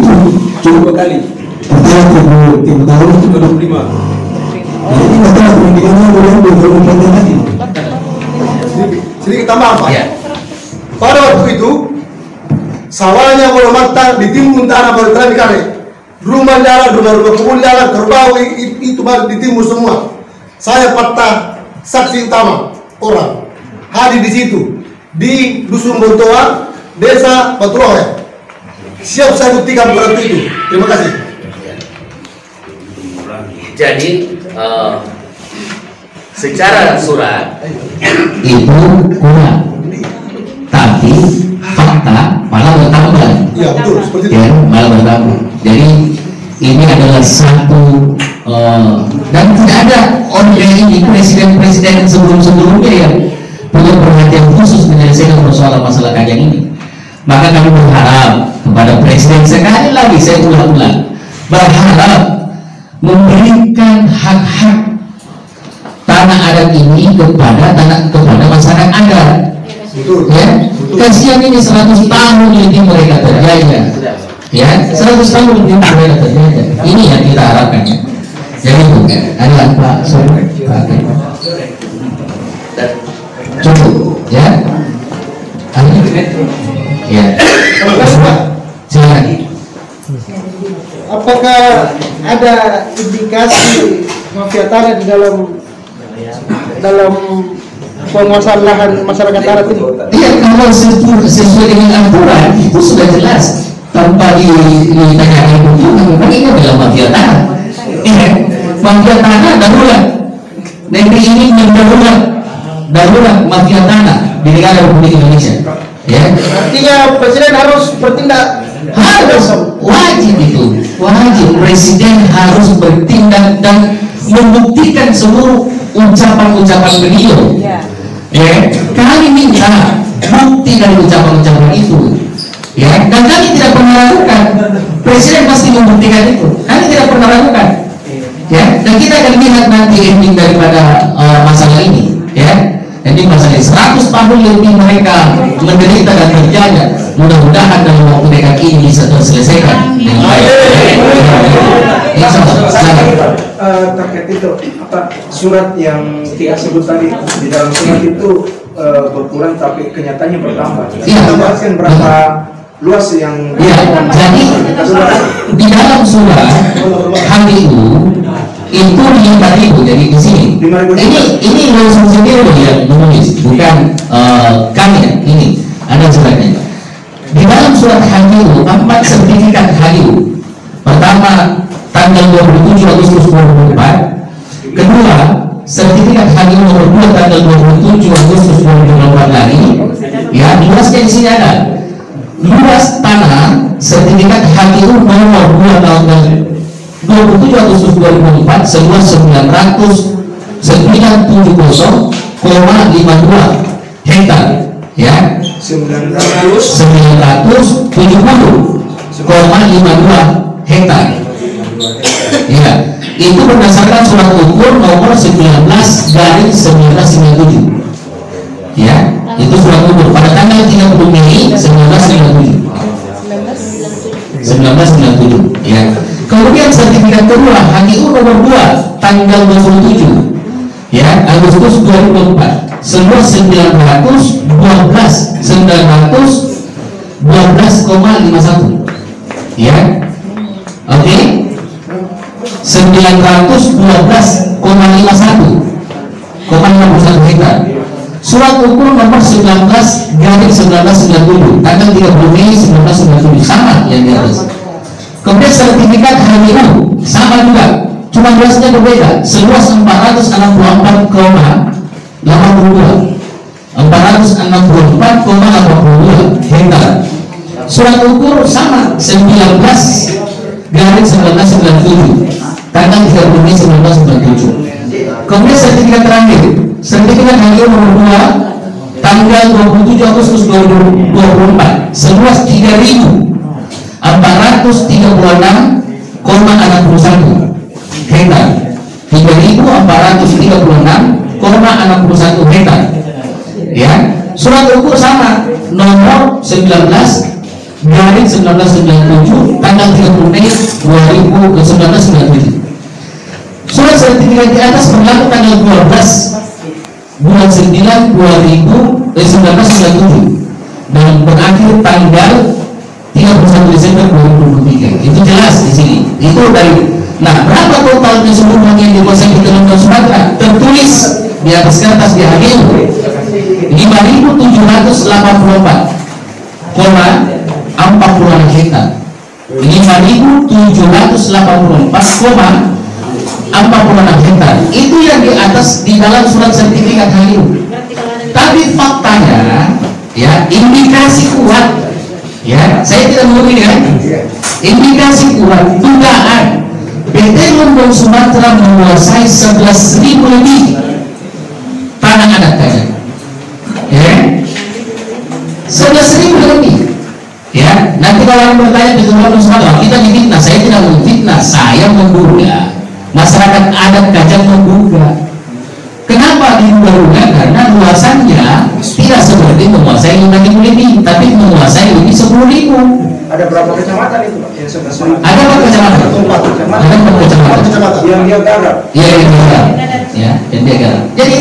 cukup kali pertama 3 tahun itu 25. Nah, ini masalah pendidikannya belum lagi. Sedikit tambah Pak. Iya. Pada waktu itu sawahnya kalau matang ditimbun tanah baru terang dikaret. Rumah jalan, rumah kebun jalan, kerbau itu baru ditimbun semua. Saya patah saksi utama orang hadir di situ di Dusun Bontoa, Desa Patulohe. Siap saya buktikan berarti itu. Terima kasih. Jadi secara surat itu kurang, tapi fakta malah bertambah. Iya betul seperti itu. Ya, malah bertambah. Jadi ini adalah satu dan tidak ada ini presiden-presiden sebelumnya yang punya perhatian khusus menyelesaikan persoalan masalah kajang ini. Maka kami berharap kepada presiden, sekali lagi saya ulang-ulang, berharap memberikan hak-hak tanah adat ini kepada masyarakat adat. Ya, kasihan ini 100 tahun lebih mereka terjajah. Ya, 100 tahun lebih mereka terjajah. Ini yang kita harapkan. Jadi itu adalah Pak Soe, Pak cukup, ya. Ya. Silakan. Apakah ada indikasi mafia tanah di dalam penguasaan lahan masyarakat adat ini? Iya, kalau sesuai dengan aturan itu sudah jelas tanpa ditanyakan itu memang ini adalah mafia tanah. Mafia tanah darurat. Negeri ini darurat mafia tanah di negara Republik Indonesia. Ya. Artinya presiden harus bertindak. Harus wajib itu, wajib presiden harus bertindak dan membuktikan seluruh ucapan-ucapan beliau. Ya, kami minta bukti dari ucapan-ucapan itu. Ya, dan kami tidak pernah ragukan. Presiden pasti membuktikan itu. Kami tidak pernah ragukan. Ya, dan kita akan lihat nanti ending daripada masalah ini. Ya. Jadi masalah 100 tahun lebih mereka menderita dan terjaga. Mudah-mudahan dalam waktu dekat ini bisa terselesaikan dengan baik. Terkait itu surat yang kita sebut tadi, di dalam surat itu berkurang tapi kenyataannya bertambah. Tambahkan berapa luas yang jadi di dalam surat HGU itu 5.000. Jadi di sini ini langsung sendiri yang menulis, bukan kami ya. Ini ada suratnya. Di dalam surat HGU 4 sertifikat HGU. Pertama tanggal 27 Agustus 2004. Kedua, sertifikat HGU nomor 2 tanggal 27 Agustus 2004 lagi. Ya, luasnya di sini ada. Luas tanah sertifikat HGU nomor 2 tanggal 27 Agustus 2004 seluas 970,52 hektar, ya. 970,52 hektar. Ya, itu berdasarkan surat ukur nomor 19/1997. Ya, itu surat ukur pada tanggal 30 Mei 1997. 1997, ya. Kemudian sertifikat kedua HGU nomor 2 tanggal 27 ya Agustus 2004 seluas 912,51 ya. Oke, 912,51 hektar. Surat ukur nomor 19/1997 tanggal 30 Mei 1997 sama yang di atas. Kemudian sertifikat HGU sama juga, cuma luasnya berbeda, seluas 464,82 hektar. Surat ukur sama 19/1997 tanggal 30 Mei 1997. Kemudian sertifikat terakhir, sertifikat HGU nomor 2 tanggal 27 Agustus 2024 seluas 3.436,61 hektar. 3.436,61 hektar. Ya, surat ukur sama, nomor 19/1997 tanggal 30 Mei 1997. Surat sertifikat di atas berlaku tanggal 12 bulan 9 1997 dan berakhir tanggal 31 Desember 2023. Itu jelas di sini. Itu dari. Nah, berapa total keseluruhan yang dikuasai di Kalimantan Sumatera? Tertulis di atas kertas di HGU 5.784,46 hektar. 5.784,46 hektar. Itu yang di atas di dalam surat sertifikat HGU. Tapi faktanya, ya, indikasi kuat. Ya, saya tidak mengumumkan ya. Indikasi kuat dugaan PT Lumbung Sumatera menguasai 11.000 lebih tanah adat Kajang. Ya, 11.000 lebih. Ya, nanti kalau orang bertanya PT Lumbung Sumatera, kita difitnah. Saya tidak memfitnah, saya menduga masyarakat adat Kajang menduga. Kenapa diduga? Karena luasannya tidak seperti menguasai 5.000 lebih, tapi menguasai lebih 10.000. Ada berapa kecamatan itu, Pak? Yang 11.000? Ada berapa kecamatan? Ada berapa kecamatan? Yang dia garap. Iya, yang dia garap. Ya, yang dia garap. Jadi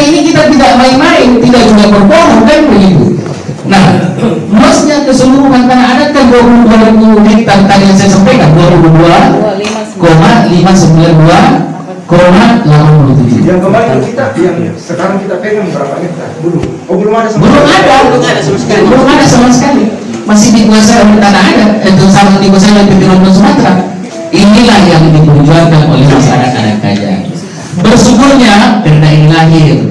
ini kita tidak main-main, tidak juga berbohong kan begitu. Nah, luasnya keseluruhan tanah adat kan 22.000 hektar tadi yang saya sampaikan, 22,592,87. Yang kemarin kita, yang sekarang kita pegang berapa hektar? Belum ada sama sekali. Belum ada sama sekali. Masih dikuasai oleh tanah adat, itu sama dikuasai oleh PT Lumbung Sumatera. Inilah yang diperjuangkan oleh masyarakat adat Kajang. Bersyukurnya Perda ini lahir.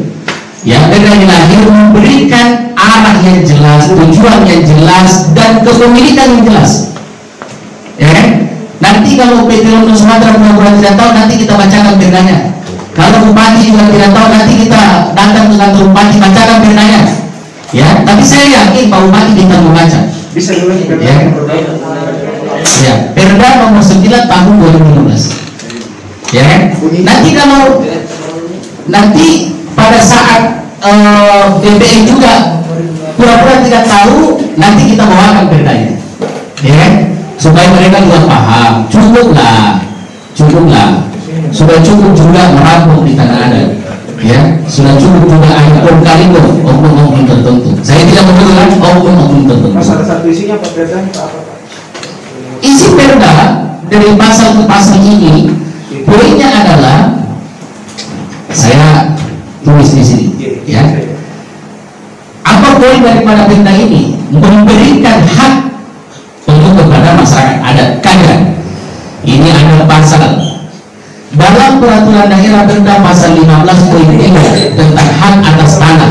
Ya, Perda ini lahir memberikan arah yang jelas, tujuan yang jelas, dan kepemilikan yang jelas. Ya, nanti kalau PT Lumbung Sumatera pura-pura tidak tahu, nanti kita bacakan perdanya. Kalau bupati juga tidak tahu, nanti kita datang ke kantor bupati bacakan perdanya. Ya, tapi saya yakin Pak Bupati kita membaca. Bisa dulu ya. Ya, Perda nomor 9 tahun 2015. Ya, nanti pada saat BPN juga pura-pura tidak tahu, nanti kita bawakan perdanya. Ya, supaya mereka juga paham. Cukuplah, sudah cukup juga merampok di tanah adat. Ya, sudah cukup juga ada oknum tertentu. Saya tidak mengulang oknum tertentu. Salah satu isinya Pak Perda apa? Isi Perda dari pasal ke pasal ini, poinnya adalah saya tulis di sini. Ya, apa poin daripada Perda ini? Memberikan hak untuk kepada masyarakat adat Kajang. Ini adalah dalam peraturan daerah Perda pasal 15.3 tentang hak atas tanah,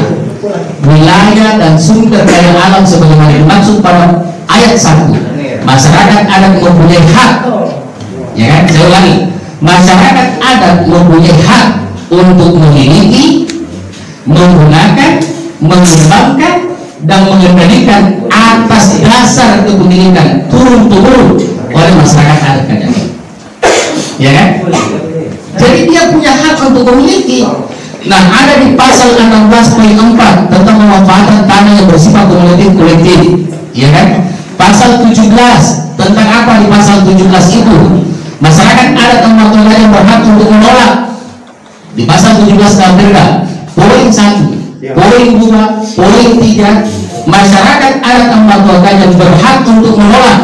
wilayah dan sumber daya alam sebagaimana dimaksud pada ayat 1. Masyarakat adat mempunyai hak, ya kan? Saya ulangi, masyarakat adat mempunyai hak untuk memiliki, menggunakan, mengembangkan dan mengendalikan atas dasar kepemilikan turun-temurun oleh masyarakat adat Kajang. Ya kan? Jadi dia punya hak untuk memiliki. Nah, ada di pasal 16.4 tentang pemanfaatan tanah yang bersifat kolektif, ya kan? Pasal 17 tentang apa di pasal 17 itu? Masyarakat adat dan warga yang berhak untuk menolak. Di pasal 17 dalam Perda, poin 1, poin 2, poin 3, masyarakat adat dan warga yang berhak untuk menolak,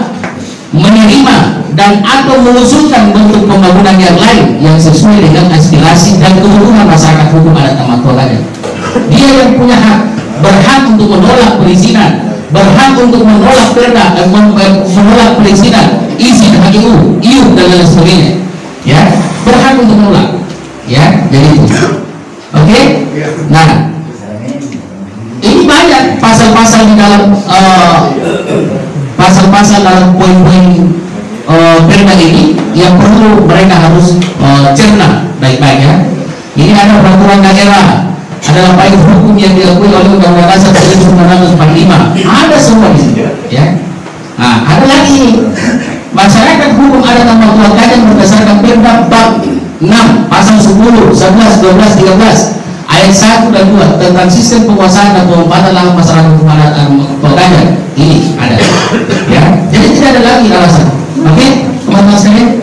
menerima dan atau mengusulkan bentuk pembangunan yang lain yang sesuai dengan aspirasi dan kebutuhan masyarakat hukum adat dan warga. Dia yang punya hak, berhak untuk menolak perizinan, berhak untuk menolak perda, menolak perizinan, izin HGU, IU dan lain sebagainya. Ya, berhak untuk menolak. Ya, jadi itu. Oke? Nah, ini banyak pasal-pasal di dalam pasal-pasal dalam poin-poin perda ini yang perlu mereka harus cerna baik-baik ya. Ini ada peraturan daerah, adalah baik hukum yang diakui oleh Undang-Undang Dasar 1945. Ada semua di sini, ya. Nah, ada lagi masyarakat hukum adat dan warga Kajang berdasarkan Perda bab 6 pasal 10, 11, 12, 13 ayat 1 dan 2 tentang sistem penguasaan dan pemanfaatan lahan masyarakat hukum adat dan warga Kajang. Ini ada, ya. Jadi tidak ada lagi alasan. Oke, teman-teman sekalian,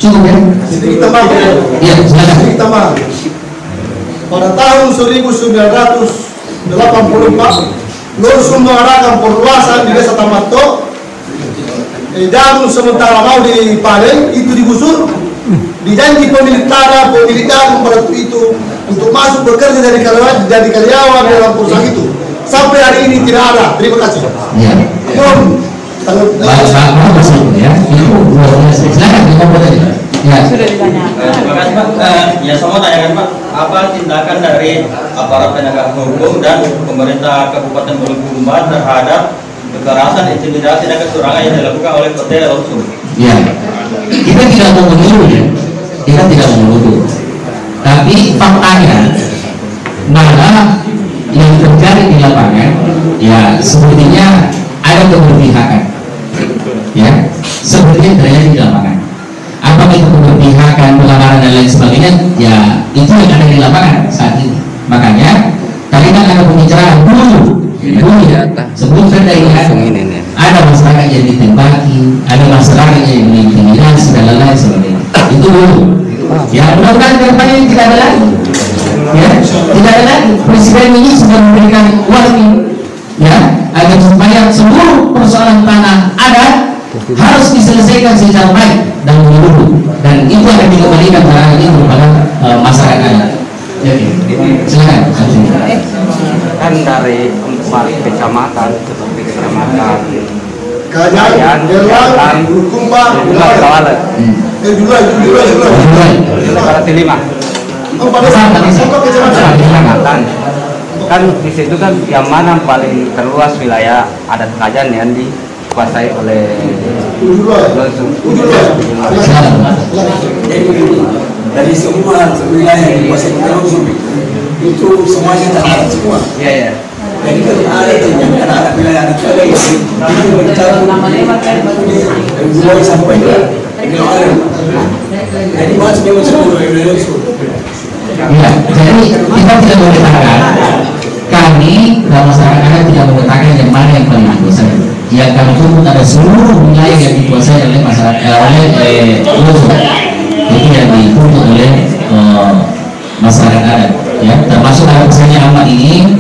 cukup ya. Sedikit tambah. Iya, silakan. Sedikit tambah. Pada tahun 1984, Lursun mengadakan perluasan di Desa Tamato. Jarum sementara mau di Paleng itu digusur. Dijanji pemilik tanah, pemilik jarum pada itu untuk masuk bekerja dari karyawan dalam perusahaan itu. Sampai hari ini tidak ada. Terima kasih. Ya. Ya. Sudah ditanya. Terima kasih Pak. Ya saya mau tanyakan Pak, apa tindakan dari aparat penegak hukum dan pemerintah Kabupaten Bulukumba terhadap kekerasan, intimidasi dan kecurangan yang dilakukan oleh PT Lursun? Ya, kita tidak mau menuduh ya, kita tidak mau menuduh. Tapi faktanya malah yang terjadi di lapangan, ya sepertinya ada keberpihakan. Ya, sepertinya terjadi di lapangan. Apakah itu keberpihakan, pelanggaran dan lain sebagainya? Ya, itu yang ada di lapangan saat ini. Makanya tadi kan ada pembicaraan dulu sebelum Perda ini ada masyarakat yang ditembaki, ada masyarakat yang diintimidasi dan lain sebagainya. Itu dulu. Ya, mudah-mudahan ke depan ini tidak ada lagi. Ya, tidak ada lagi. Presiden ini sudah memberikan warning, ya, agar supaya seluruh persoalan tanah adat harus diselesaikan secara baik dan menyeluruh, dan itu akan dikembalikan barang ini kepada masyarakat. Jadi, silakan. Kan dari 4 kecamatan seperti kecamatan Kajang, Gelang, Bulukumba, Kawalet, Tilima, kecamatan. Kan di situ kan yang mana paling terluas wilayah adat Kajang yang dikuasai oleh Lursun. Dari semua wilayah yang dikuasai oleh Lursun itu semuanya tak semua. Iya ya. Jadi kan ada yang ada wilayah adat Kajang itu mencari mulai sampai ke Kiloaler. Jadi masih memang semua wilayah Lursun. Ya, jadi kita tidak boleh katakan, kami dalam masyarakat tidak mengatakan yang mana yang paling dikuasai. Yang kami tuntut ada seluruh wilayah yang dikuasai oleh masyarakat, oleh Lursun. Itu yang dituntut oleh masyarakat adat, ya, termasuk dalam misalnya Ahmad ini.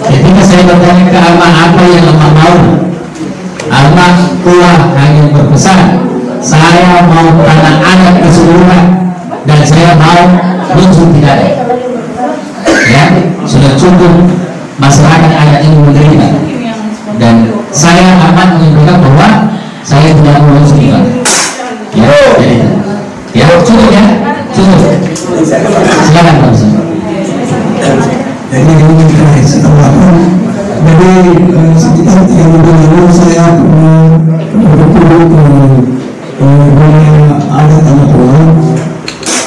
Ketika saya bertanya ke Ahmad apa yang Ahmad mau, Ahmad telah hanya berpesan, saya mau tanah adat keseluruhan dan saya mau Lursun tidak ada. Ya, sudah cukup masyarakat adat ini menerima. Dan saya akan menyampaikan bahwa saya tidak mau Lursun tidak. Ya, jadi Cukup ya? Cukup. Silakan Pak Ustaz. Jadi ini terakhir setelah jadi sekitar 3 bulan lalu saya berkunjung ke dunia adat tanah Toa.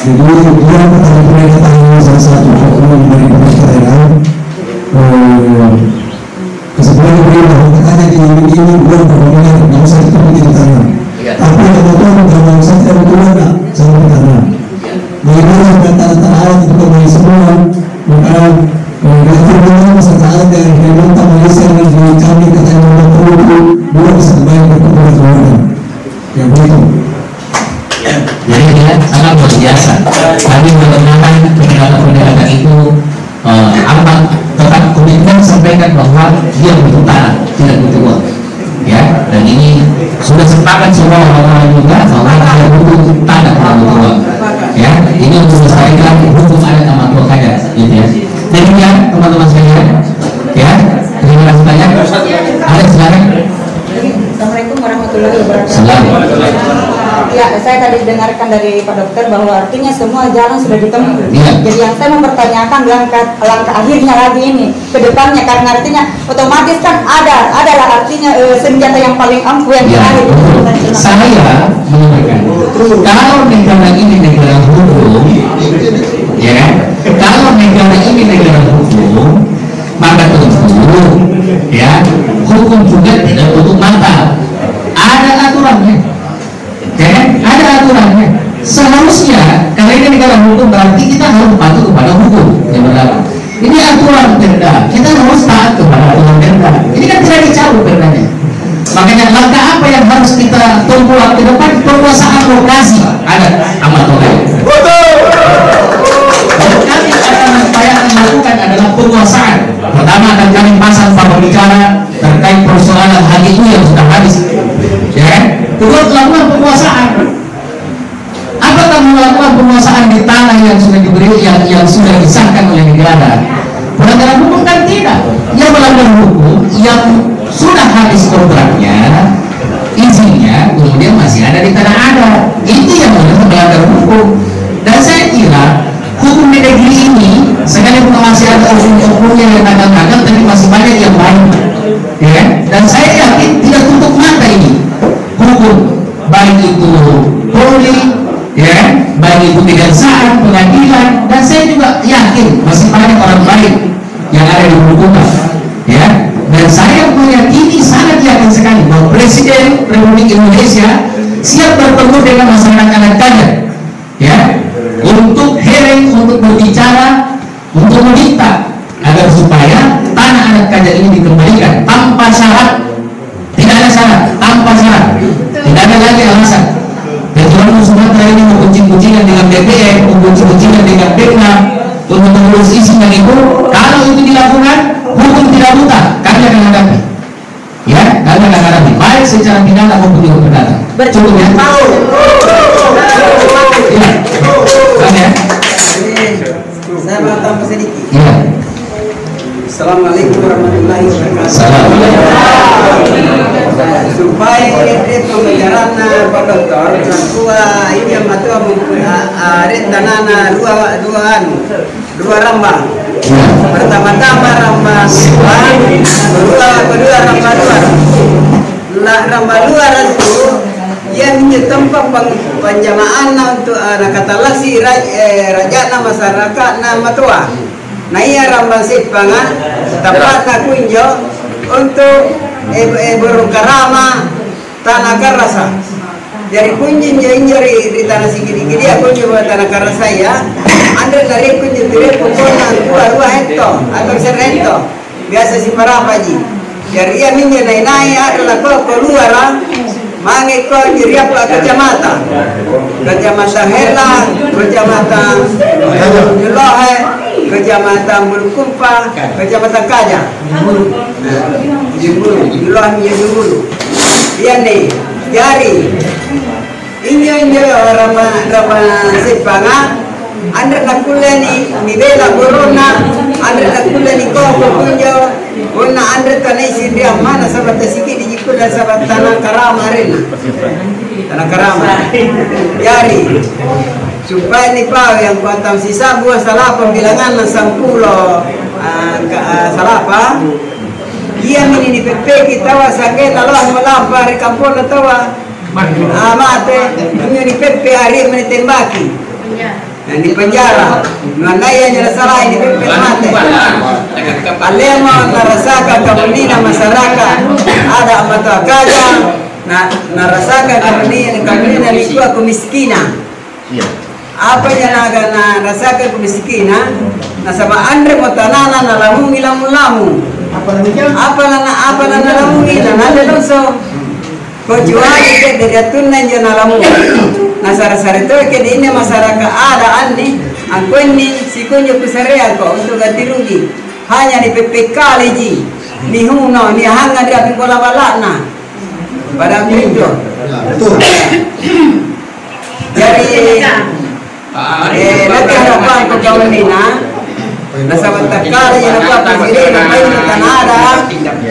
Jadi dia pertama kali datang salah satu hukum dari pemerintah daerah. Kesebenarnya beliau katanya di ini bukan permohonan yang saya itu tanah. Tapi teman-teman kalau saya tidak betul enggak saya bertanya. Bagaimana tanah adat itu kembali semua maka Bagaimana masyarakat adat yang Kalimantan Malaysia dan di kami katanya membantu dua bisa kembali berkeluarga. Ya begitu. Jadi dia sangat luar biasa. Kami mengenalkan pendekatan itu amat tetap komitmen sampaikan bahwa dia butuh tanah, tidak butuh uang. Ya, dan ini sudah sepakat semua orang-orang juga bahwa dia butuh tanah, tidak butuh uang. Ya, ini untuk melestarikan hukum adat amat tua kajar, gitu ya. Demikian teman-teman sekalian, ya, terima kasih banyak. Ada silakan. Assalamualaikum warahmatullahi wabarakatuh. Assalamualaikum. Ya, saya tadi dengarkan dari Pak Dokter bahwa artinya semua jalan sudah ditempuh. Ya. Jadi yang saya mempertanyakan langkah akhirnya lagi ini ke depannya, karena artinya otomatis kan adalah artinya senjata yang paling ampuh yang terakhir. Saya menyampaikan kalau negara ini negara hukum, ya, kalau negara ini negara hukum, maka tentu, ya, hukum juga tidak tutup mata. Ada aturannya, ya, ada aturannya. Seharusnya karena ini negara hukum berarti kita harus patuh kepada hukum yang berlaku. Ini aturan perda, kita harus taat kepada aturan perda. Ini kan tidak dicabut perdanya. Makanya langkah apa yang harus kita tempuh ke depan? Penguasaan lokasi adat amat tua. Dan kami akan upayakan melakukan adalah penguasaan. Pertama akan kami pasang pembicara terkait persoalan HGU yang sudah habis. Ya, kedua melakukan penguasaan. Apakah melakukan penguasaan di tanah yang sudah diberi yang sudah disahkan oleh negara? Pelanggaran hukum kan tidak. Yang melanggar hukum yang sudah habis kontraknya, izinnya, kemudian masih ada di tanah adat. Itu yang melanggar hukum. Dan saya kira hukum di negeri ini sekalipun masih ada oknum-oknumnya yang nakal-nakal, tapi masih banyak yang baik. Ya, dan saya yakin tidak tutup mata ini hukum, baik itu Polri, ya, baik itu kejaksaan, pengadilan, dan saya juga yakin masih banyak orang baik yang ada di hukuman, ya. Dan saya meyakini, sangat yakin sekali bahwa Presiden Republik Indonesia siap bertemu dengan masyarakat adat kajar, ya, untuk hearing, untuk berbicara, untuk meminta agar supaya tanah adat kajar ini dikembalikan tanpa syarat, tidak ada syarat, tanpa syarat, tidak ada lagi alasan. Kecuali Sumatera ini mau kucing-kucingan dengan DPR, mau kucing-kucingan dengan Dekna, untuk mengurus isinya itu. Kalau itu dilakukan, hukum tidak buta, kami akan hadapi. Ya, kami akan hadapi, baik secara pidana maupun juga perdata. Cukup ya? Ya, kami ya. Saya mau tambah sedikit. Ya. Assalamualaikum warahmatullahi wabarakatuh. Supaya pembicaraan Pak Dokter tua ini yang matua tanah dua rambang. Pertama-tama rambang kedua rambang luar. Rambang luar itu yang menjadi tempat penjamaan untuk kata lasi raja masyarakat nama tua. Nah iya rambang sipanga tepat nak kunjo untuk berkarama tanah karasa. Jadi kunjung jari di tanah segini dia kunjung tanah karasa ya. Andre dari kunjung dari pokoknya 2 hektar atau 1 hektar biasa si para paji. Jadi ia minyak naik adalah kau keluar mangi kau jadi apa kecamatan Hela, kecamatan Jelohe, kecamatan Bulukumpa, kecamatan Kajang. Jelohe menjadi Bulu. Iya nih, jari. Ini rama Sipanga. Anda nak kuliah ni bela corona, anda nak kuliah ni kau kunjau, guna anda tanah sindia mana sahabat sikit di kuliah sahabat tanah Karama arena, tanah Karama, yari. supaya ni Pak yang kuantam sisa buah salapa bilangan na 10 salapa iya mini ni pepe kita wa sakit Allah melapa di kampung tawa mate ini ni pepe hari menitembaki di penjara nandaya nyala salah ini pepe mate alema narasakan kemudian masyarakat ada mata kaja narasakan kemudian alikuwa kemiskinan apa yang naga narasakan kemiskinan nasaba andre motanana na lamungi lamu apa na lamungi na nalelonso kecuali ke dari tunan jana lamu nasara-sara itu ke ini masyarakat ada anni aku ini sikunyo kusarea ko untuk ganti rugi hanya di PPK leji ni huno ni hanga dia pikola balana pada itu jadi nanti harapan ko kawanina nasa matakala yang apa presiden apa yang tanada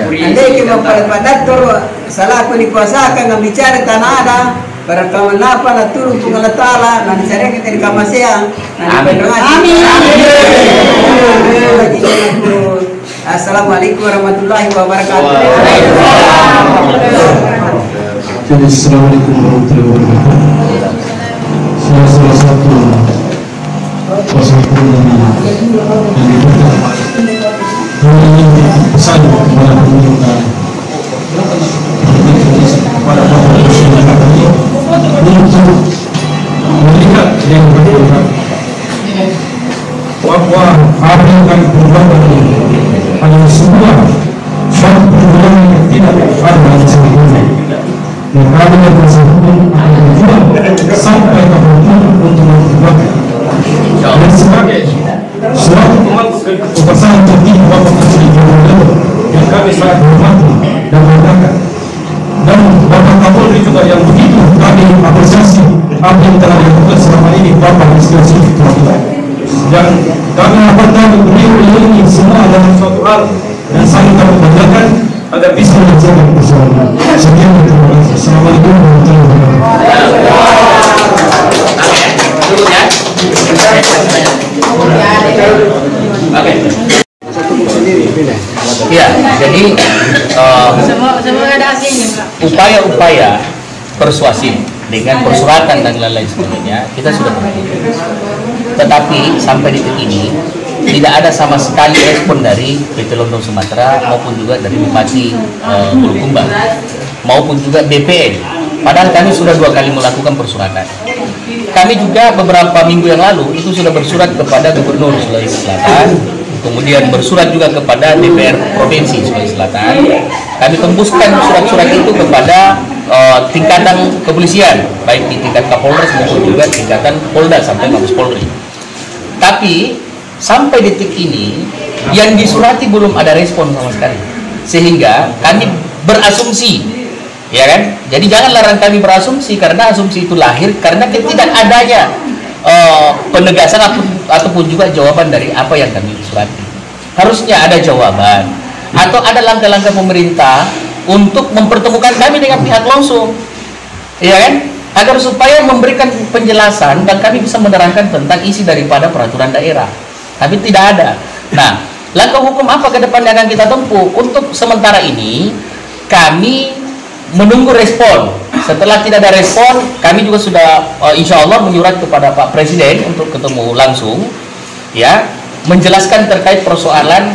andai kita padatur salah ko ni kuasa kan bicara tanada para kawan apa na turun pengalatala na dicari kita di kamasya amin. Assalamualaikum warahmatullahi wabarakatuh. Assalamualaikum warahmatullahi wabarakatuh. Salah satu kuasa hukum yang dibutuhkan ini pesan kepada pemerintah kepada masyarakat ini untuk melihat yang berbeda bahwa apa yang kami perbuat ini adalah sebuah suatu perbuatan yang tidak ada di sebelumnya. Dan kami yang bersangkutan akan berjuang sampai kapanpun untuk memperbaiki. Dan sebagai suatu kepesan tertinggi Bapak Presiden Joko Widodo yang kami sangat hormati dan banggakan, dan Bapak Kapolri juga yang begitu kami apresiasi apa yang telah dilakukan selama ini Bapak Inspeksi Ketua. Dan kami harapkan beliau ini semua adalah suatu hal yang sangat kami banggakan agar bisa menjaga persoalan. Sekian terima kasih. Assalamualaikum warahmatullahi wabarakatuh. Ya, jadi upaya-upaya persuasif dengan persuratan dan lain-lain sebagainya kita sudah lakukan. Tetapi sampai detik ini tidak ada sama sekali respon dari PT Lontong Sumatera maupun juga dari Bupati Bulukumba maupun juga BPN. Padahal kami sudah 2 kali melakukan persuratan. Kami juga beberapa minggu yang lalu itu sudah bersurat kepada Gubernur Sulawesi Selatan, kemudian bersurat juga kepada DPR Provinsi Sulawesi Selatan. Kami tembuskan surat-surat itu kepada tingkatan kepolisian, baik di tingkat Kapolres maupun juga tingkatan Polda sampai Mabes Polri. Tapi sampai detik ini yang disurati belum ada respon sama sekali, sehingga kami berasumsi, ya kan? Jadi jangan larang kami berasumsi, karena asumsi itu lahir karena tidak adanya penegasan ataupun juga jawaban dari apa yang kami surati. Harusnya ada jawaban atau ada langkah-langkah pemerintah untuk mempertemukan kami dengan pihak langsung, ya kan? Agar supaya memberikan penjelasan dan kami bisa menerangkan tentang isi daripada peraturan daerah. Tapi tidak ada. Nah, langkah hukum apa ke depan yang akan kita tempuh? Untuk sementara ini kami menunggu respon. Setelah tidak ada respon, kami juga sudah insya Allah menyurat kepada Pak Presiden untuk ketemu langsung, ya, menjelaskan terkait persoalan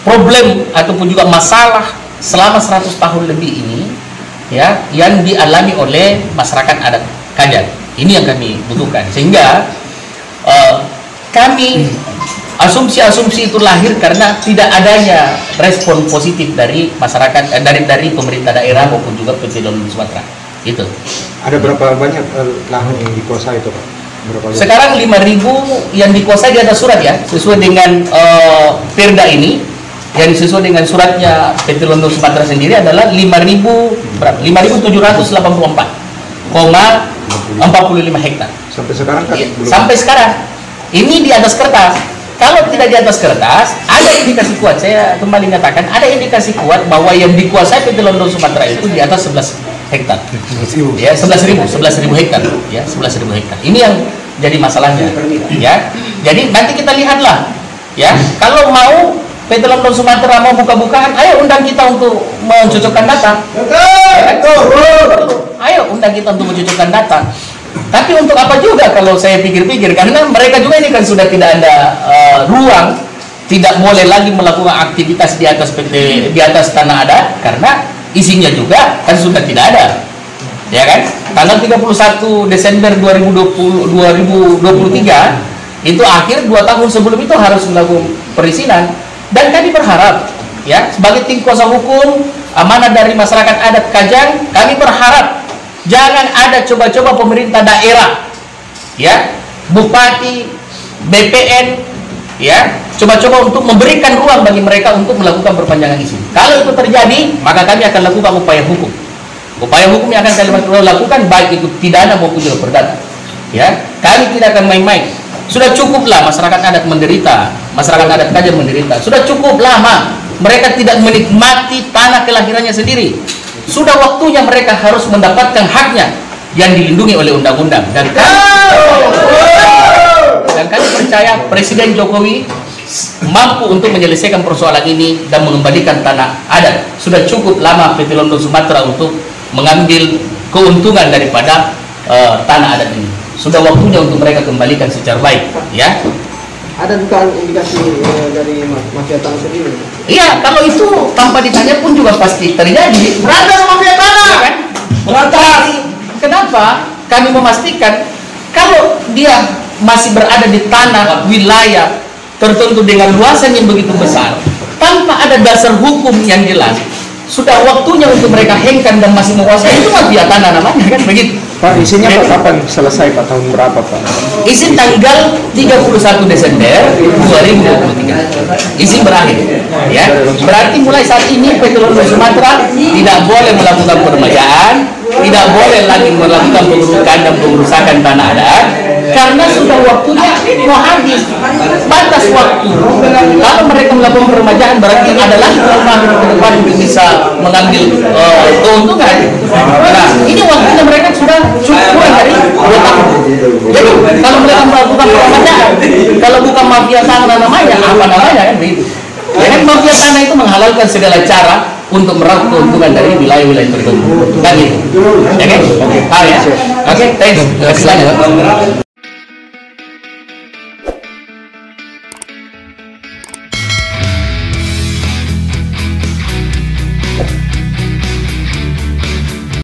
problem ataupun juga masalah selama 100 tahun lebih ini, ya, yang dialami oleh masyarakat adat Kajan. Ini yang kami butuhkan, sehingga kami asumsi-asumsi itu lahir karena tidak adanya respon positif dari masyarakat, dari pemerintah daerah maupun juga PT Lontong Sumatera. Itu. Ada berapa banyak lahan yang dikuasai itu, Pak? Sekarang 5.000 yang dikuasai di atas surat, ya, sesuai dengan Perda ini, yang sesuai dengan suratnya PT Lontong Sumatera sendiri adalah 5.784,45 hektar. Sampai sekarang kan belum. Sampai sekarang ini di atas kertas. Kalau tidak di atas kertas, ada indikasi kuat. Saya kembali katakan, ada indikasi kuat bahwa yang dikuasai PT Lontong Sumatera itu di atas 11 hektar. Ya, 11.000 hektar. Ya, 11.000 hektar. Ini yang jadi masalahnya. Ya, jadi nanti kita lihatlah. Ya, kalau mau PT London Sumatera mau buka-bukaan, ayo undang kita untuk mencocokkan data. Ayo undang kita untuk mencocokkan data. Tapi untuk apa juga kalau saya pikir-pikir, karena mereka juga ini kan sudah tidak ada ruang, tidak boleh lagi melakukan aktivitas di atas tanah adat karena isinya juga kan sudah tidak ada. Ya kan? Tanggal 31 Desember 2023 itu akhir 2 tahun sebelum itu harus melakukan perizinan. Dan kami berharap, ya, sebagai tim kuasa hukum amanah dari masyarakat adat Kajang, kami berharap jangan ada coba-coba pemerintah daerah, ya, bupati, BPN, ya, coba-coba untuk memberikan ruang bagi mereka untuk melakukan perpanjangan izin. Kalau itu terjadi, maka kami akan lakukan upaya hukum. Upaya hukum yang akan kami lakukan baik itu pidana maupun juga perdata. Ya, kami tidak akan main-main. Sudah cukuplah masyarakat adat menderita, masyarakat adat Kajang menderita. Sudah cukup lama mereka tidak menikmati tanah kelahirannya sendiri. Sudah waktunya mereka harus mendapatkan haknya yang dilindungi oleh undang-undang. Dan kami percaya Presiden Jokowi mampu untuk menyelesaikan persoalan ini dan mengembalikan tanah adat. Sudah cukup lama PT London Sumatera untuk mengambil keuntungan daripada tanah adat ini. Sudah waktunya untuk mereka kembalikan secara baik, ya. Ada dugaan indikasi dari mafia tanah sendiri? Iya, kalau itu tanpa ditanya pun juga pasti terjadi. Berada mafia tanah, ya kan? Kenapa? Kami memastikan kalau dia masih berada di tanah wilayah tertentu dengan luasan yang begitu besar, tanpa ada dasar hukum yang jelas, sudah waktunya untuk mereka hengkang dan masih menguasai, itu mafia tanah namanya, kan begitu. Pak, isinya Pak kapan selesai Pak? Tahun berapa Pak? Izin tanggal 31 Desember 2023. Izin berakhir. Ya. Berarti mulai saat ini PT London Sumatera tidak boleh melakukan permajaan, tidak boleh lagi melakukan pengerusakan dan pengerusakan tanah adat karena sudah waktunya mau habis. Batas waktu. Kalau mereka melakukan permajaan berarti ada lagi rumah ke depan untuk bisa mengambil keuntungan. Nah, ini waktunya mereka sudah cukup kurang dari 2 tahun. Jadi kalau mereka melakukan permajaan, kalau bukan mafia tanah namanya, apa namanya kan begitu. Ya kan, mafia tanah itu menghalalkan segala cara untuk meraup keuntungan dari wilayah-wilayah tertentu. Kan gitu. Ya kan? Oke, thanks. Selamat.